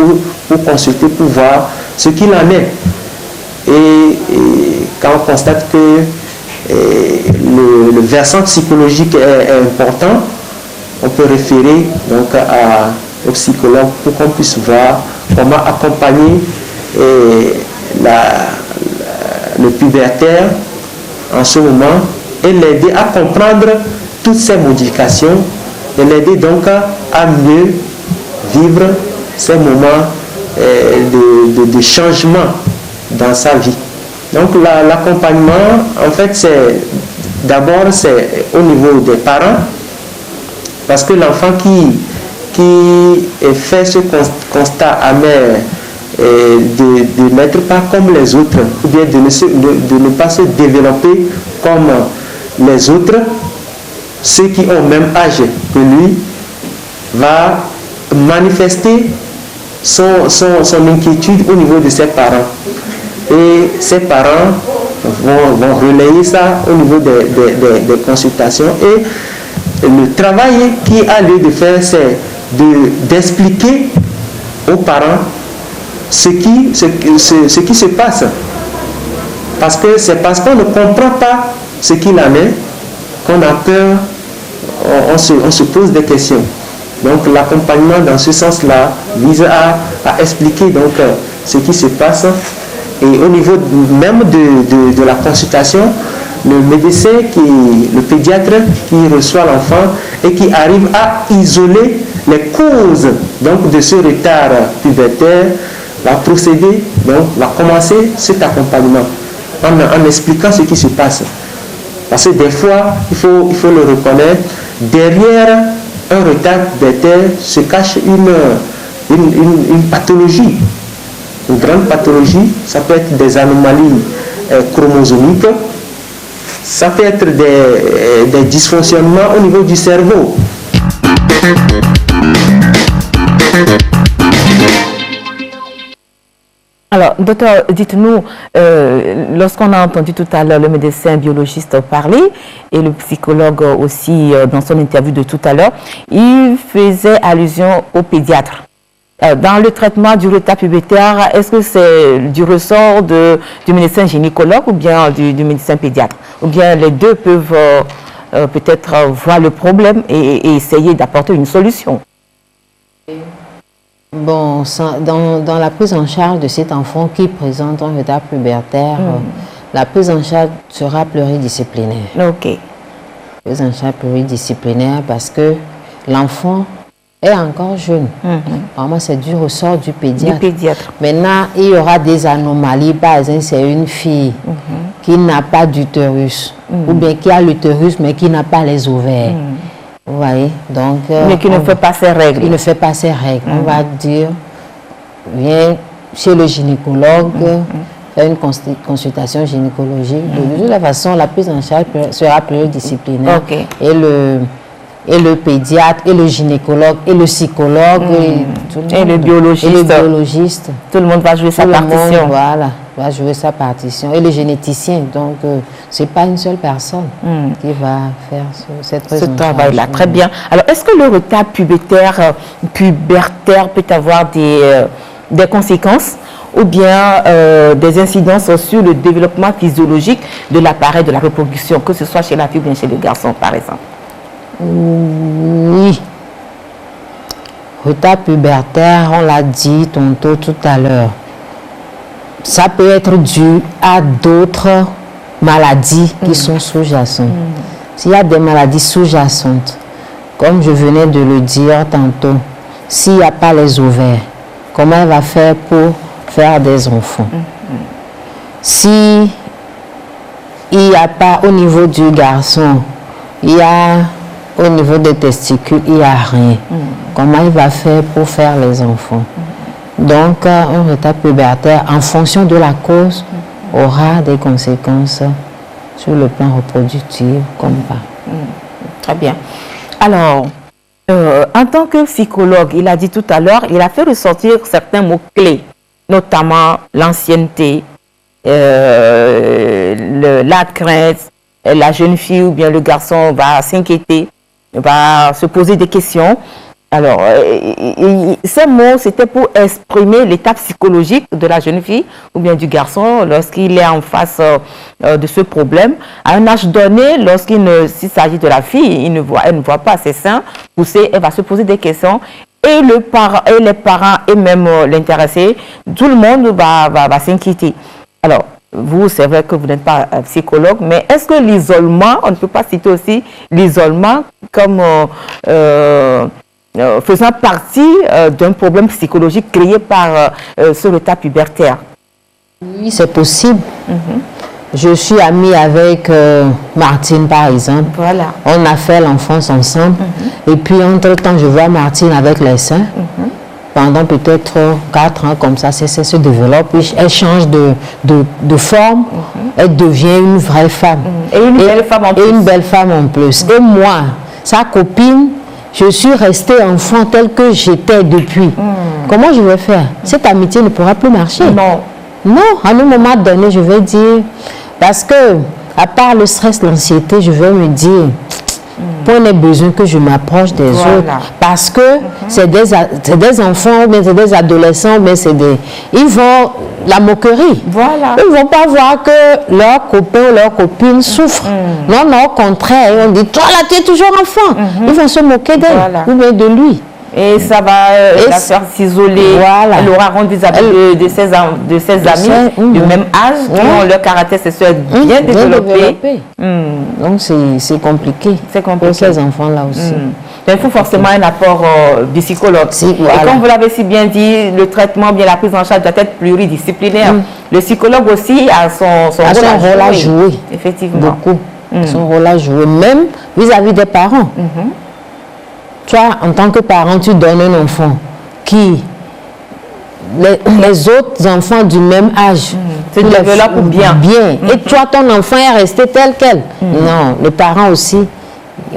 pour consulter, pour voir ce qu'il en est. Et quand on constate que le versant psychologique est important, on peut référer donc au psychologue pour qu'on puisse voir comment accompagner le pubertaire en ce moment et l'aider à comprendre toutes ces modifications et l'aider donc à mieux vivre ces moments de changement dans sa vie. Donc l'accompagnement, en fait, c'est au niveau des parents, parce que l'enfant qui fait ce constat amer de n'être pas comme les autres, ou bien de ne pas se développer comme les autres, ceux qui ont le même âge que lui, va manifester son inquiétude au niveau de ses parents. Et ses parents vont relayer ça au niveau des consultations. Et le travail qui a lieu de faire, c'est d'expliquer aux parents ce qui se passe. Parce que c'est parce qu'on ne comprend pas ce qu'il en est qu'on a peur, on se pose des questions. Donc l'accompagnement dans ce sens-là vise à expliquer donc, ce qui se passe. Et au niveau même de la consultation, le médecin, le pédiatre qui reçoit l'enfant et qui arrive à isoler les causes donc, de ce retard pubertaire, va procéder, donc va commencer cet accompagnement en expliquant ce qui se passe. Parce que des fois, il faut le reconnaître, derrière un retard pubertaire se cache une pathologie, une grande pathologie. Ça peut être des anomalies chromosomiques, ça peut être des dysfonctionnements au niveau du cerveau. Alors, docteur, dites-nous, lorsqu'on a entendu tout à l'heure le médecin biologiste parler et le psychologue aussi dans son interview de tout à l'heure, il faisait allusion au pédiatre. Dans le traitement du retard pubertaire, est-ce que c'est du ressort du médecin gynécologue ou bien du médecin pédiatre? Ou bien les deux peuvent peut-être voir le problème et essayer d'apporter une solution? Bon, dans la prise en charge de cet enfant qui présente un retard pubertaire, la prise en charge sera pluridisciplinaire. Ok. Prise en charge pluridisciplinaire parce que l'enfant est encore jeune. Vraiment, c'est du ressort du pédiatre. Maintenant, il y aura des anomalies. Par exemple, c'est une fille qui n'a pas d'utérus ou bien qui a l'utérus mais qui n'a pas les ovaires. Vous voyez, donc... mais qui ne fait pas ses règles. Il ne fait pas ses règles. On va dire, viens chez le gynécologue, faire une consultation gynécologique. De toute façon, la prise en charge sera pluridisciplinaire. Et le pédiatre, et le gynécologue, et le psychologue, et le biologiste. Tout le monde va jouer sa partition. Voilà, va jouer sa partition. Et le généticien. Donc, ce n'est pas une seule personne qui va faire cette prise en travail-là. Très bien. Alors, est-ce que le retard pubertaire peut avoir des conséquences ou bien des incidences sur le développement physiologique de l'appareil de la reproduction, que ce soit chez la fille ou bien chez le garçon, par exemple? Oui. Retard pubertaire, on l'a dit tantôt tout à l'heure. Ça peut être dû à d'autres maladies qui sont sous-jacentes. S'il y a des maladies sous-jacentes, comme je venais de le dire tantôt, s'il n'y a pas les ovaires, comment elle va faire pour faire des enfants? Si il n'y a pas au niveau du garçon, il y a au niveau des testicules, il n'y a rien. Comment il va faire pour faire les enfants? Donc, un retard pubertaire, en fonction de la cause, aura des conséquences sur le plan reproductif, comme pas. Très bien. Alors, en tant que psychologue, il a dit tout à l'heure, il a fait ressortir certains mots-clés, notamment l'ancienneté, la crainte, la jeune fille ou bien le garçon va s'inquiéter, va se poser des questions. Alors, ces mots, c'était pour exprimer l'état psychologique de la jeune fille ou bien du garçon lorsqu'il est en face de ce problème. À un âge donné, s'il s'agit de la fille, elle ne voit pas ses seins pousser, elle va se poser des questions. Et les parents et même l'intéressé, tout le monde va s'inquiéter. Alors, vous, c'est vrai que vous n'êtes pas psychologue, mais est-ce que l'isolement, on ne peut pas citer aussi l'isolement comme faisant partie d'un problème psychologique créé par ce retard pubertaire? Oui, c'est possible. Je suis amie avec Martine, par exemple. Voilà. On a fait l'enfance ensemble. Et puis, entre-temps, je vois Martine avec les seins. Pendant peut-être 4 ans, comme ça, ça se développe. Puis elle change de forme. Elle devient une vraie femme. Et une belle femme en plus. Et une belle femme en plus. Et moi, sa copine, je suis restée enfant tel que j'étais depuis. Comment je vais faire? Cette amitié ne pourra plus marcher. Non. Non, à un moment donné, je vais dire... Parce que, à part le stress, l'anxiété, je vais me dire... Point n'est besoin que je m'approche des autres. Parce que c'est des enfants, mais c'est des adolescents, mais c'est des... Ils vont... La moquerie. Voilà. Ils ne vont pas voir que leurs copains ou leurs copines souffrent. Non, non, au contraire. On dit, toi là, tu es toujours enfant. Ils vont se moquer d'elle ou bien de lui. Et ça va la faire s'isoler. Voilà. Elle aura rendu vis-à-vis de ses amis du même âge qui ont leur caractère sexuel bien développé. Donc c'est compliqué. C'est compliqué. Pour ces enfants-là aussi. Il faut forcément un apport du psychologue. Et comme vous l'avez si bien dit, le traitement, bien la prise en charge doit être pluridisciplinaire. Le psychologue aussi a son rôle à jouer. Effectivement. Beaucoup. Son rôle à jouer, même vis-à-vis des parents. toi, en tant que parent, tu donnes un enfant qui, les autres enfants du même âge, se développent bien. Et toi, ton enfant est resté tel quel. Non, les parents aussi,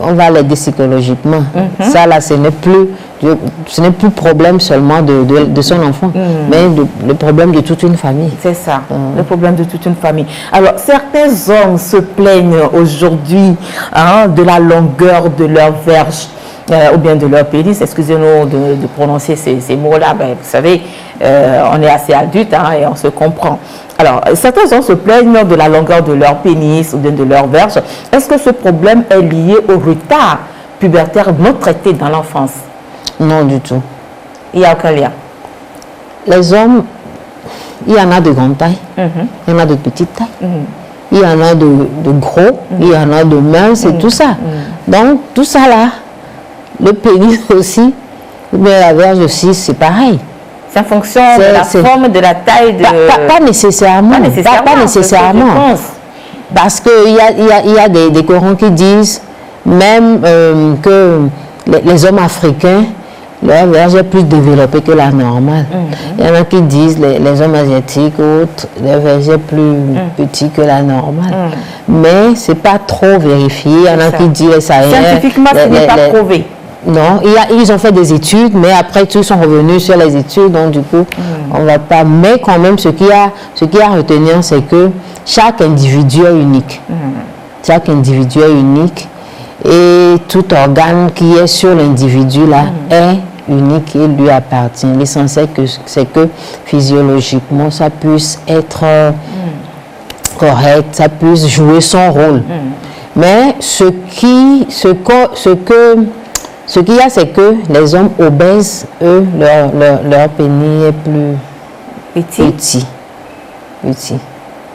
on va l'aider psychologiquement. Ça, là, ce n'est plus problème seulement de son enfant, mais le problème de toute une famille. C'est ça, le problème de toute une famille. Alors, certains hommes se plaignent aujourd'hui de la longueur de leur verge. Ou bien de leur pénis, excusez-nous de prononcer ces mots-là, ben, vous savez, on est assez adulte et on se comprend. Alors, certains hommes se plaignent de la longueur de leur pénis ou bien de leur verge. Est-ce que ce problème est lié au retard pubertaire non traité dans l'enfance? Non, du tout. Il n'y a aucun lien. Les hommes, il y en a de grande taille, il y en a de petite taille, il y en a de gros, il y en a de minces et tout ça. Donc, tout ça là, le pénis aussi, mais la verge aussi, c'est pareil. C'est en fonction de la forme, de la taille de... Pas nécessairement. Pas nécessairement. Parce qu'il y a des Corans qui disent même que les hommes africains, leur verge est plus développée que la normale. Il y en a qui disent les hommes asiatiques ou autres, leur verge est plus petit que la normale. Mais ce n'est pas trop vérifié. Il y en a qui disent les Sahéliens... Scientifiquement, ce n'est pas prouvé. Non, ils ont fait des études, mais après tous sont revenus sur les études, donc du coup, on ne va pas. Mais quand même, ce qu'il y a à retenir, c'est que chaque individu est unique. Chaque individu est unique et tout organe qui est sur l'individu là est unique et lui appartient. L'essentiel, c'est que physiologiquement, ça puisse être correct, ça puisse jouer son rôle. Mais ce qu'il y a, c'est que les hommes obèses, eux, leur pénis est plus petit.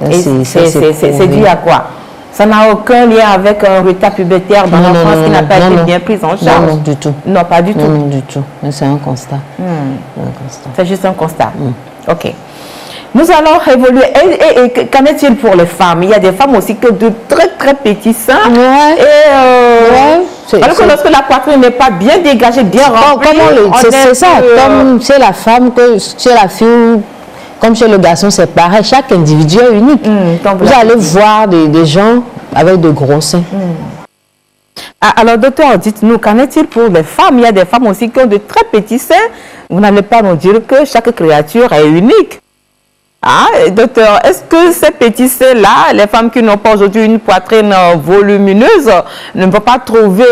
C'est dû à quoi? Ça n'a aucun lien avec un retard pubertaire dans l'enfance qui n'a pas été bien pris en charge? Non, du tout. Non, pas du tout. Non, du tout. C'est un constat. C'est juste un constat. OK. Nous allons évoluer. Et qu'en est-il pour les femmes? Il y a des femmes aussi que de très très petits seins. Alors que lorsque la poitrine n'est pas bien dégagée, bien remplie, c'est ça. Comme chez la femme, que chez la fille, comme chez le garçon, c'est pareil. Chaque individu est unique. Vous allez voir des gens avec de gros seins. Alors, docteur, dites-nous, qu'en est-il pour les femmes? Il y a des femmes aussi qui ont de très petits seins. Vous n'allez pas nous dire que chaque créature est unique. Docteur, est-ce que ces petits seins-là, les femmes qui n'ont pas aujourd'hui une poitrine volumineuse, ne vont pas trouver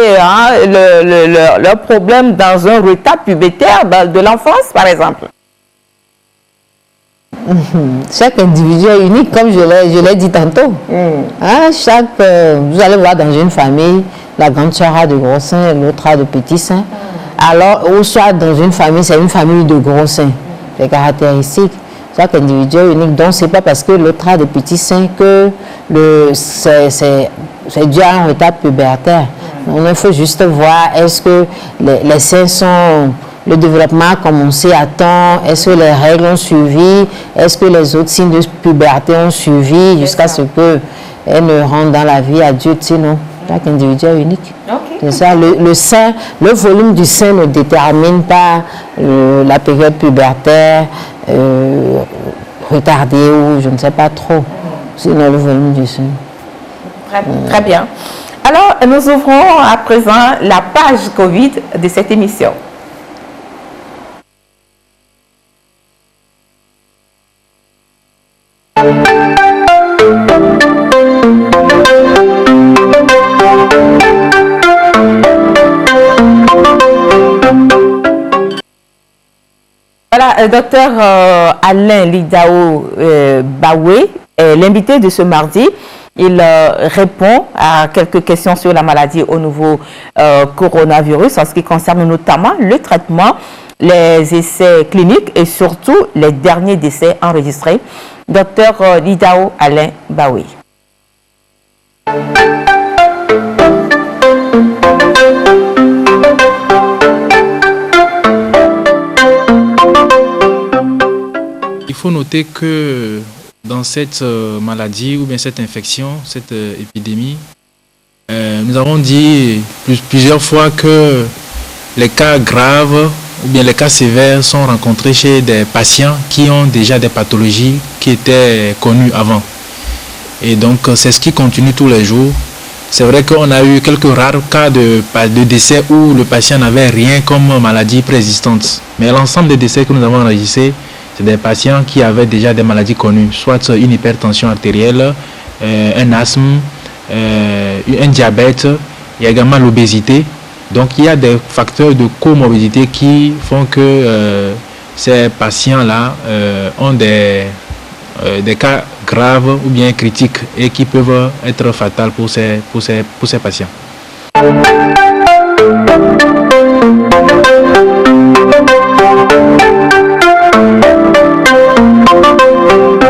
leur problème dans un retard pubertaire de l'enfance, par exemple? Chaque individu est unique, comme je l'ai dit tantôt. Vous allez voir dans une famille, la grande soeur a de gros seins, l'autre a de petits seins. Alors, ou soit dans une famille, c'est une famille de gros seins, les caractéristiques. Chaque individu est unique, donc ce n'est pas parce que l'autre a des petits seins que c'est dû à un retard pubertaire. Donc, il faut juste voir, est-ce que les seins sont... Le développement a commencé à temps, est-ce que les règles ont suivi, est-ce que les autres signes de puberté ont suivi jusqu'à ce qu'elles ne rentrent dans la vie adulte, sinon chaque individu est unique. C'est ça, le sein, le volume du sein ne détermine pas la période pubertaire, retardée ou je ne sais pas trop, sinon le volume du sein. Très bien. Alors, nous ouvrons à présent la page Covid de cette émission. Voilà, docteur Alain Lidao Bawé, l'invité de ce mardi. Il répond à quelques questions sur la maladie au nouveau coronavirus, en ce qui concerne notamment le traitement, les essais cliniques et surtout les derniers décès enregistrés. Docteur Lidao Alain Bawé. Il faut noter que dans cette maladie ou bien cette infection, cette épidémie, nous avons dit plusieurs fois que les cas graves ou bien les cas sévères sont rencontrés chez des patients qui ont déjà des pathologies qui étaient connues avant. Et donc, c'est ce qui continue tous les jours. C'est vrai qu'on a eu quelques rares cas de décès où le patient n'avait rien comme maladie préexistante. Mais l'ensemble des décès que nous avons enregistrés, c'est des patients qui avaient déjà des maladies connues, soit une hypertension artérielle, un asthme, un diabète, il y a également l'obésité. Donc il y a des facteurs de comorbidité qui font que ces patients-là ont des cas graves ou bien critiques et qui peuvent être fatals pour ces patients.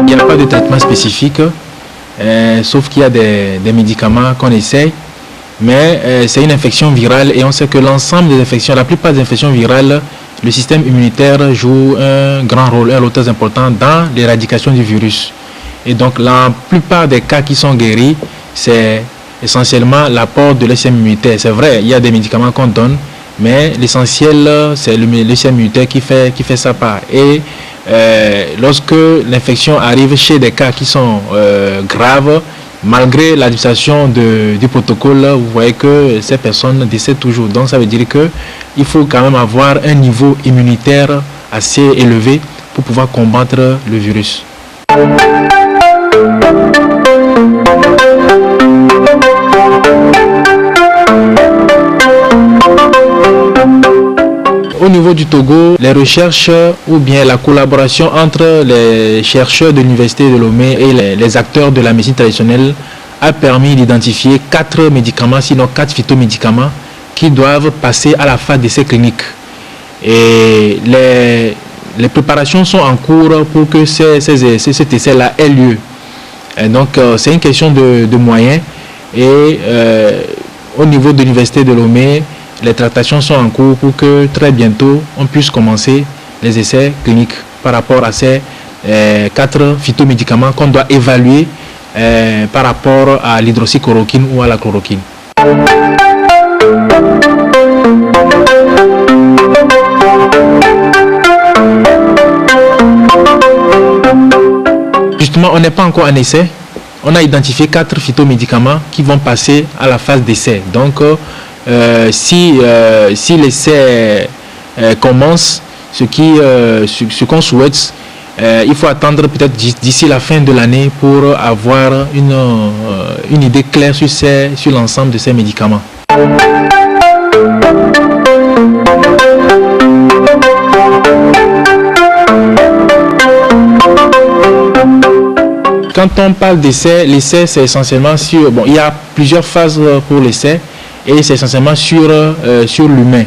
Il n'y a pas de traitement spécifique, sauf qu'il y a des médicaments qu'on essaye, mais c'est une infection virale et on sait que l'ensemble des infections, la plupart des infections virales, le système immunitaire joue un grand rôle, un rôle très important dans l'éradication du virus. Et donc la plupart des cas qui sont guéris, c'est essentiellement l'apport de l'SM immunitaire. C'est vrai, il y a des médicaments qu'on donne, mais l'essentiel, c'est le système immunitaire qui fait sa part. Et lorsque l'infection arrive chez des cas qui sont graves, malgré l'administration du protocole, vous voyez que ces personnes décèdent toujours. Donc ça veut dire qu'il faut quand même avoir un niveau immunitaire assez élevé pour pouvoir combattre le virus. Au niveau du Togo, les recherches ou bien la collaboration entre les chercheurs de l'université de Lomé et les acteurs de la médecine traditionnelle a permis d'identifier 4 médicaments, sinon 4 phytomédicaments qui doivent passer à la phase d'essai clinique. Et les préparations sont en cours pour que cet essai-là ait lieu. Et donc c'est une question de moyens et au niveau de l'université de Lomé, les tractations sont en cours pour que très bientôt on puisse commencer les essais cliniques par rapport à ces 4 phytomédicaments qu'on doit évaluer par rapport à l'hydroxychloroquine ou à la chloroquine. Justement, on n'est pas encore en essai. On a identifié 4 phytomédicaments qui vont passer à la phase d'essai. Donc, si l'essai commence, ce qu'on souhaite, il faut attendre peut-être d'ici la fin de l'année pour avoir une idée claire sur l'ensemble de ces médicaments. Quand on parle d'essai, l'essai c'est essentiellement sur... Bon, il y a plusieurs phases pour l'essai et c'est essentiellement sur l'humain.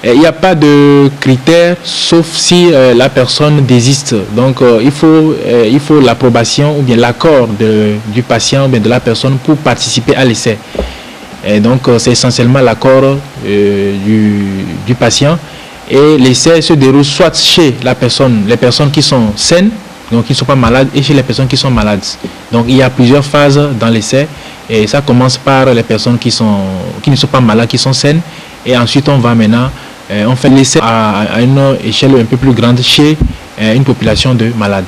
Il n'y a pas de critères sauf si la personne désiste. Donc il faut l'approbation ou bien l'accord du patient ou bien de la personne pour participer à l'essai. Et donc c'est essentiellement l'accord du patient. Et l'essai se déroule soit chez les personnes qui sont saines, donc qui ne sont pas malades, et chez les personnes qui sont malades. Donc il y a plusieurs phases dans l'essai et ça commence par les personnes qui ne sont pas malades, qui sont saines, et ensuite on va maintenant, on fait l'essai à une échelle un peu plus grande chez une population de malades.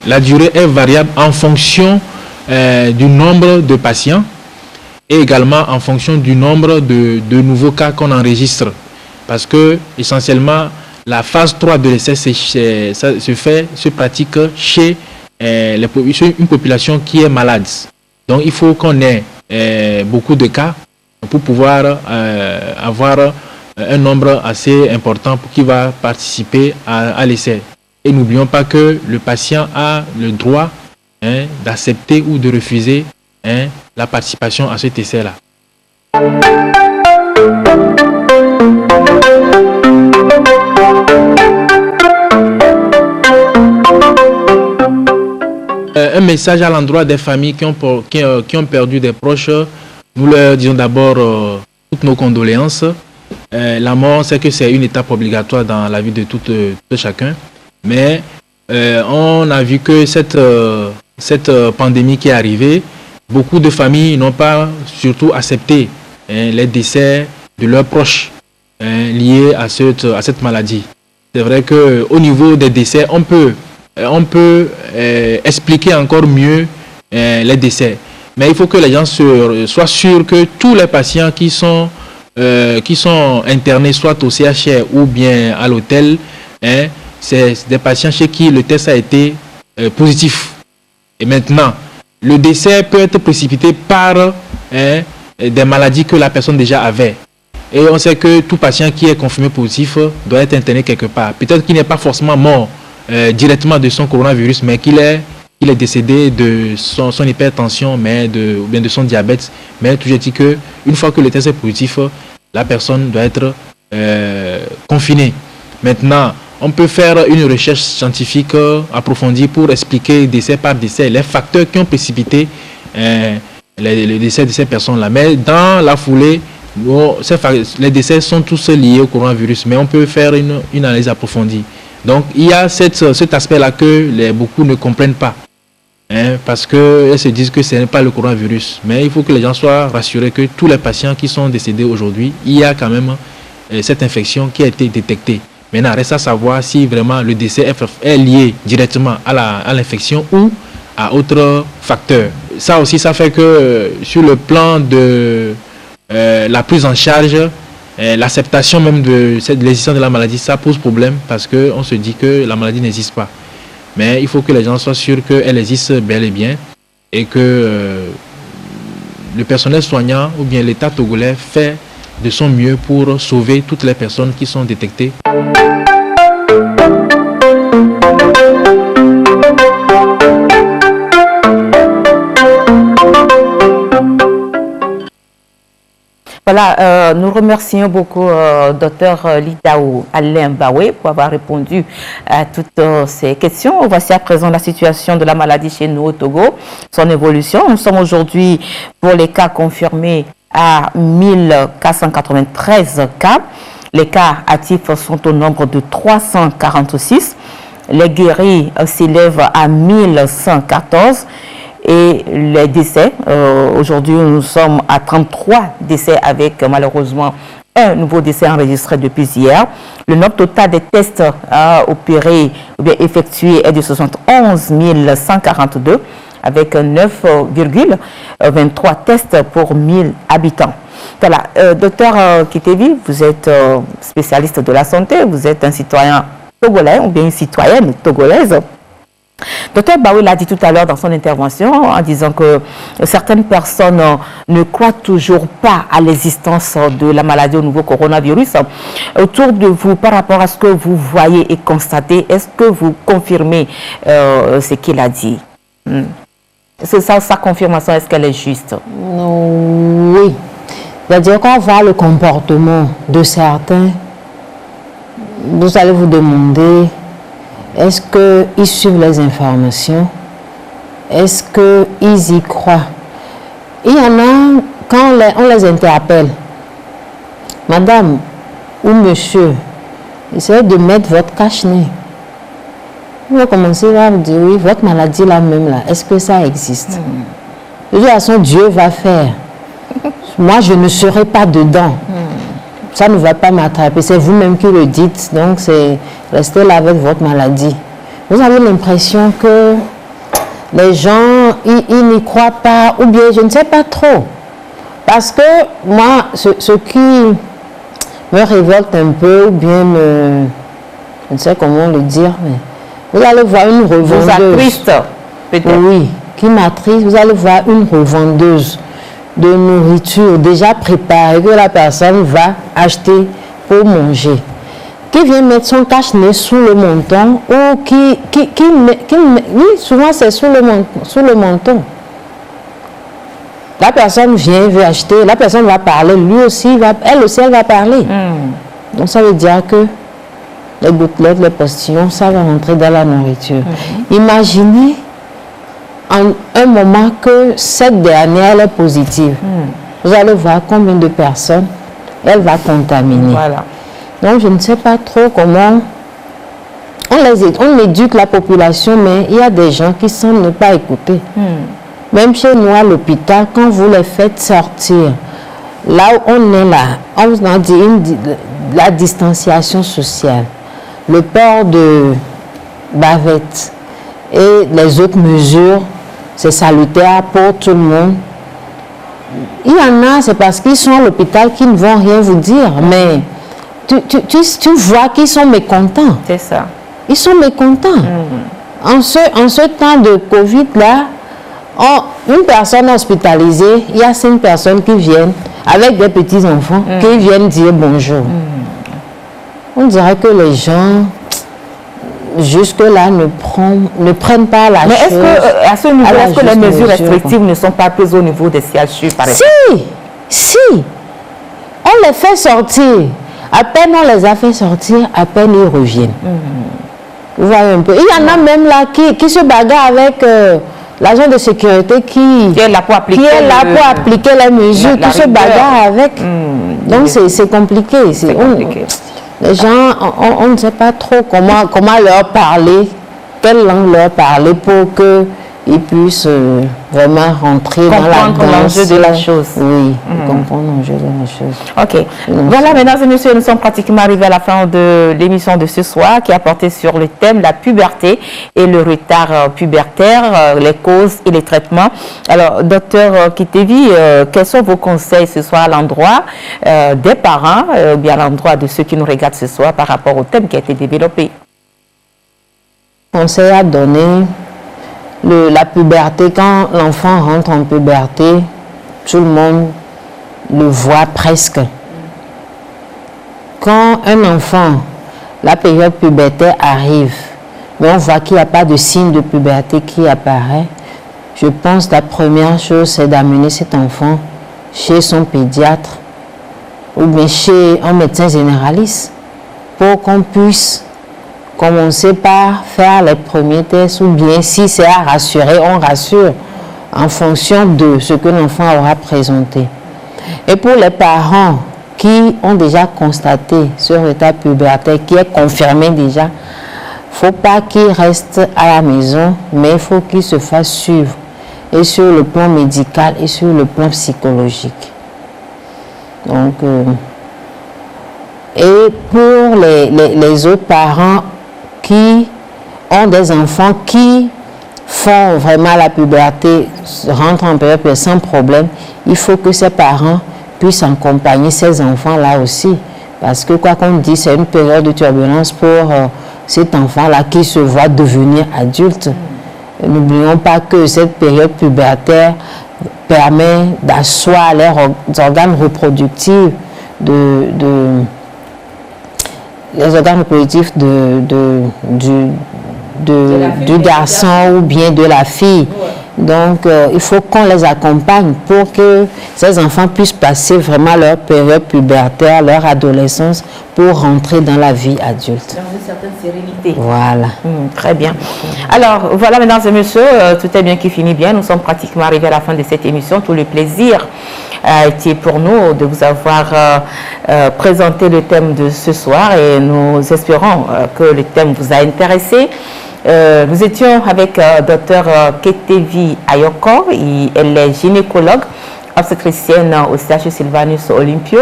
La durée est variable en fonction du nombre de patients et également en fonction du nombre de nouveaux cas qu'on enregistre. Parce que essentiellement, la phase 3 de l'essai se pratique chez une population qui est malade. Donc il faut qu'on ait beaucoup de cas pour pouvoir avoir un nombre assez important qui va participer à l'essai. Et n'oublions pas que le patient a le droit d'accepter ou de refuser la participation à cet essai-là. Un message à l'endroit des familles qui ont perdu des proches. Nous leur disons d'abord toutes nos condoléances. La mort, c'est que c'est une étape obligatoire dans la vie de tout chacun. Mais on a vu que cette pandémie qui est arrivée, beaucoup de familles n'ont pas surtout accepté les décès de leurs proches liés à cette maladie. C'est vrai qu'au niveau des décès, on peut expliquer encore mieux les décès. Mais il faut que les gens soient sûrs que tous les patients qui sont internés soit au CHR ou bien à l'hôtel, c'est des patients chez qui le test a été positif. Et maintenant, le décès peut être précipité par des maladies que la personne déjà avait. Et on sait que tout patient qui est confirmé positif doit être interné quelque part. Peut-être qu'il n'est pas forcément mort directement de son coronavirus, mais qu'il est décédé de son hypertension, ou bien de son diabète. Mais toujours dit qu'une fois que le test est positif, la personne doit être confinée. Maintenant, on peut faire une recherche scientifique approfondie pour expliquer décès par décès les facteurs qui ont précipité le décès de ces personnes-là. Mais dans la foulée, les décès sont tous liés au coronavirus, mais on peut faire une analyse approfondie. Donc, il y a cet aspect-là que beaucoup ne comprennent pas. Parce qu'elles se disent que ce n'est pas le coronavirus. Mais il faut que les gens soient rassurés que tous les patients qui sont décédés aujourd'hui, il y a quand même cette infection qui a été détectée. Maintenant, reste à savoir si vraiment le décès est lié directement à l'infection ou à autre facteur. Ça aussi, ça fait que sur le plan de la prise en charge, l'acceptation même de l'existence de la maladie, ça pose problème parce qu'on se dit que la maladie n'existe pas. Mais il faut que les gens soient sûrs qu'elle existe bel et bien et que le personnel soignant ou bien l'État togolais fait de son mieux pour sauver toutes les personnes qui sont détectées. Voilà, nous remercions beaucoup Dr Lidaou Alain Bawé pour avoir répondu à toutes ces questions. Voici à présent la situation de la maladie chez nous au Togo, son évolution. Nous sommes aujourd'hui pour les cas confirmés à 1493 cas. Les cas actifs sont au nombre de 346. Les guéris s'élèvent à 1114. Et les décès, aujourd'hui nous sommes à 33 décès avec malheureusement un nouveau décès enregistré depuis hier. Le nombre total des tests opérés ou bien effectués est de 71 142 avec 9,23 tests pour 1000 habitants. Voilà, docteur Kitevi, vous êtes spécialiste de la santé, vous êtes un citoyen togolais ou bien une citoyenne togolaise. Docteur Bawé l'a dit tout à l'heure dans son intervention en disant que certaines personnes ne croient toujours pas à l'existence de la maladie au nouveau coronavirus. Autour de vous, par rapport à ce que vous voyez et constatez, est-ce que vous confirmez ce qu'il a dit? Sa confirmation, est-ce qu'elle est juste? Oui. C'est-à-dire qu'on voit le comportement de certains. Vous allez vous demander... Est-ce qu'ils suivent les informations? Est-ce qu'ils y croient? Il y en a, quand on les interpelle, madame ou monsieur, essayez de mettre votre cache-nez. Vous allez commencer à vous dire, oui, votre maladie là-même, là, est-ce que ça existe? De toute façon, Dieu va faire. Moi, je ne serai pas dedans. Ça ne va pas m'attraper. C'est vous-même qui le dites. Donc, c'est rester là avec votre maladie. Vous avez l'impression que les gens, ils n'y croient pas, ou bien je ne sais pas trop. Parce que moi, ce qui me révolte un peu, ou bien je ne sais comment le dire, mais vous allez voir une revendeuse. Vous attriste, peut-être. Oui, qui m'attriste. Vous allez voir une revendeuse de nourriture déjà préparée que la personne va acheter pour manger, qui vient mettre son cache-nez sous le menton ou oui, souvent c'est sous le menton. La personne vient, veut acheter, la personne va parler, elle aussi elle va parler. Donc ça veut dire que les gouttelettes, les postillons, ça va rentrer dans la nourriture. Imaginez en un moment que cette dernière est positive. Vous allez voir combien de personnes elle va contaminer. Voilà. Donc je ne sais pas trop comment on éduque la population, mais il y a des gens qui semblent ne pas écouter. Même chez nous à l'hôpital, quand vous les faites sortir, là où on est là, on a dit la distanciation sociale, le port de bavettes et les autres mesures, c'est salutaire pour tout le monde. Il y en a, c'est parce qu'ils sont à l'hôpital qu'ils ne vont rien vous dire, mais tu vois qu'ils sont mécontents. C'est ça. Ils sont mécontents. En ce temps de Covid-là, une personne hospitalisée, il y a 5 personnes qui viennent avec des petits-enfants qui viennent dire bonjour. On dirait que les gens, jusque-là, ne prennent pas la chose. Mais est-ce que, à ce niveau, est-ce que les mesures restrictives ne sont pas prises au niveau des CHU, par exemple? Si. On les fait sortir. À peine on les a fait sortir, à peine ils reviennent. Vous voyez un peu. Il y en a même là qui se bagarrent avec l'agent de sécurité qui est là pour appliquer les mesures, qui se bagarrent avec. Donc c'est compliqué. Les gens, on ne sait pas trop comment leur parler, quelle langue leur parler pour qu'ils puissent vraiment rentrer dans l'enjeu de la chose. Oui, comprendre l'enjeu de la chose. Ok. Voilà, mesdames et messieurs, nous sommes pratiquement arrivés à la fin de l'émission de ce soir qui a porté sur le thème la puberté et le retard pubertaire, les causes et les traitements. Alors, docteur Kitevi, quels sont vos conseils ce soir à l'endroit des parents ou bien à l'endroit de ceux qui nous regardent ce soir par rapport au thème qui a été développé? Conseil à donner. La puberté, quand l'enfant rentre en puberté, tout le monde le voit presque. Quand un enfant, la période pubertaire arrive, mais on voit qu'il n'y a pas de signe de puberté qui apparaît, je pense que la première chose, c'est d'amener cet enfant chez son pédiatre ou bien chez un médecin généraliste pour qu'on puisse commencer par faire les premiers tests ou bien si c'est à rassurer, on rassure en fonction de ce que l'enfant aura présenté. Et pour les parents qui ont déjà constaté ce retard pubertaire qui est confirmé déjà, il ne faut pas qu'ils restent à la maison, mais il faut qu'ils se fassent suivre et sur le plan médical et sur le plan psychologique. Donc, et pour les autres parents qui ont des enfants qui font vraiment la puberté, rentrent en période sans problème, il faut que ces parents puissent accompagner ces enfants-là aussi. Parce que quoi qu'on dit, c'est une période de turbulence pour cet enfant-là qui se voit devenir adulte. N'oublions pas que cette période pubertaire permet d'asseoir les organes reproductifs les organes reproductifs du garçon ou bien de la fille. Donc, il faut qu'on les accompagne pour que ces enfants puissent passer vraiment leur période pubertaire, leur adolescence, pour rentrer dans la vie adulte. Dans une certaine sérénité. Voilà. Très bien. Alors, voilà, mesdames et messieurs, tout est bien qui finit bien. Nous sommes pratiquement arrivés à la fin de cette émission. Tout le plaisir a été pour nous de vous avoir présenté le thème de ce soir et nous espérons que le thème vous a intéressé. Nous étions avec Dr Kitevi Ayoko, elle est gynécologue, obstétricienne au CHU Sylvanus Olympio.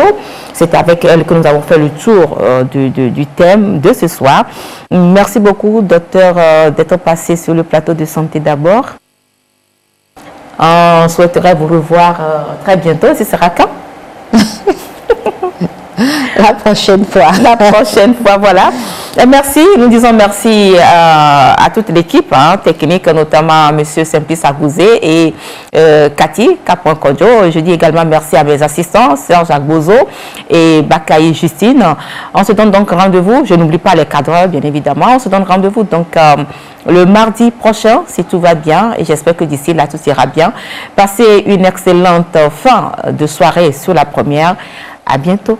C'est avec elle que nous avons fait le tour du thème de ce soir. Merci beaucoup, docteur, d'être passé sur le plateau de Santé d'abord. On souhaiterait vous revoir très bientôt. Ce sera quand? La prochaine fois. La prochaine fois, voilà. Et merci, nous disons merci à toute l'équipe technique, notamment M. Simplice Agouzé et Cathy Capon-Kodjo. Je dis également merci à mes assistants, Serge Agbozo et Bakaï Justine. On se donne donc rendez-vous, je n'oublie pas les cadres, bien évidemment. On se donne rendez-vous donc le mardi prochain, si tout va bien. Et j'espère que d'ici là, tout ira bien. Passez une excellente fin de soirée sur la première. À bientôt.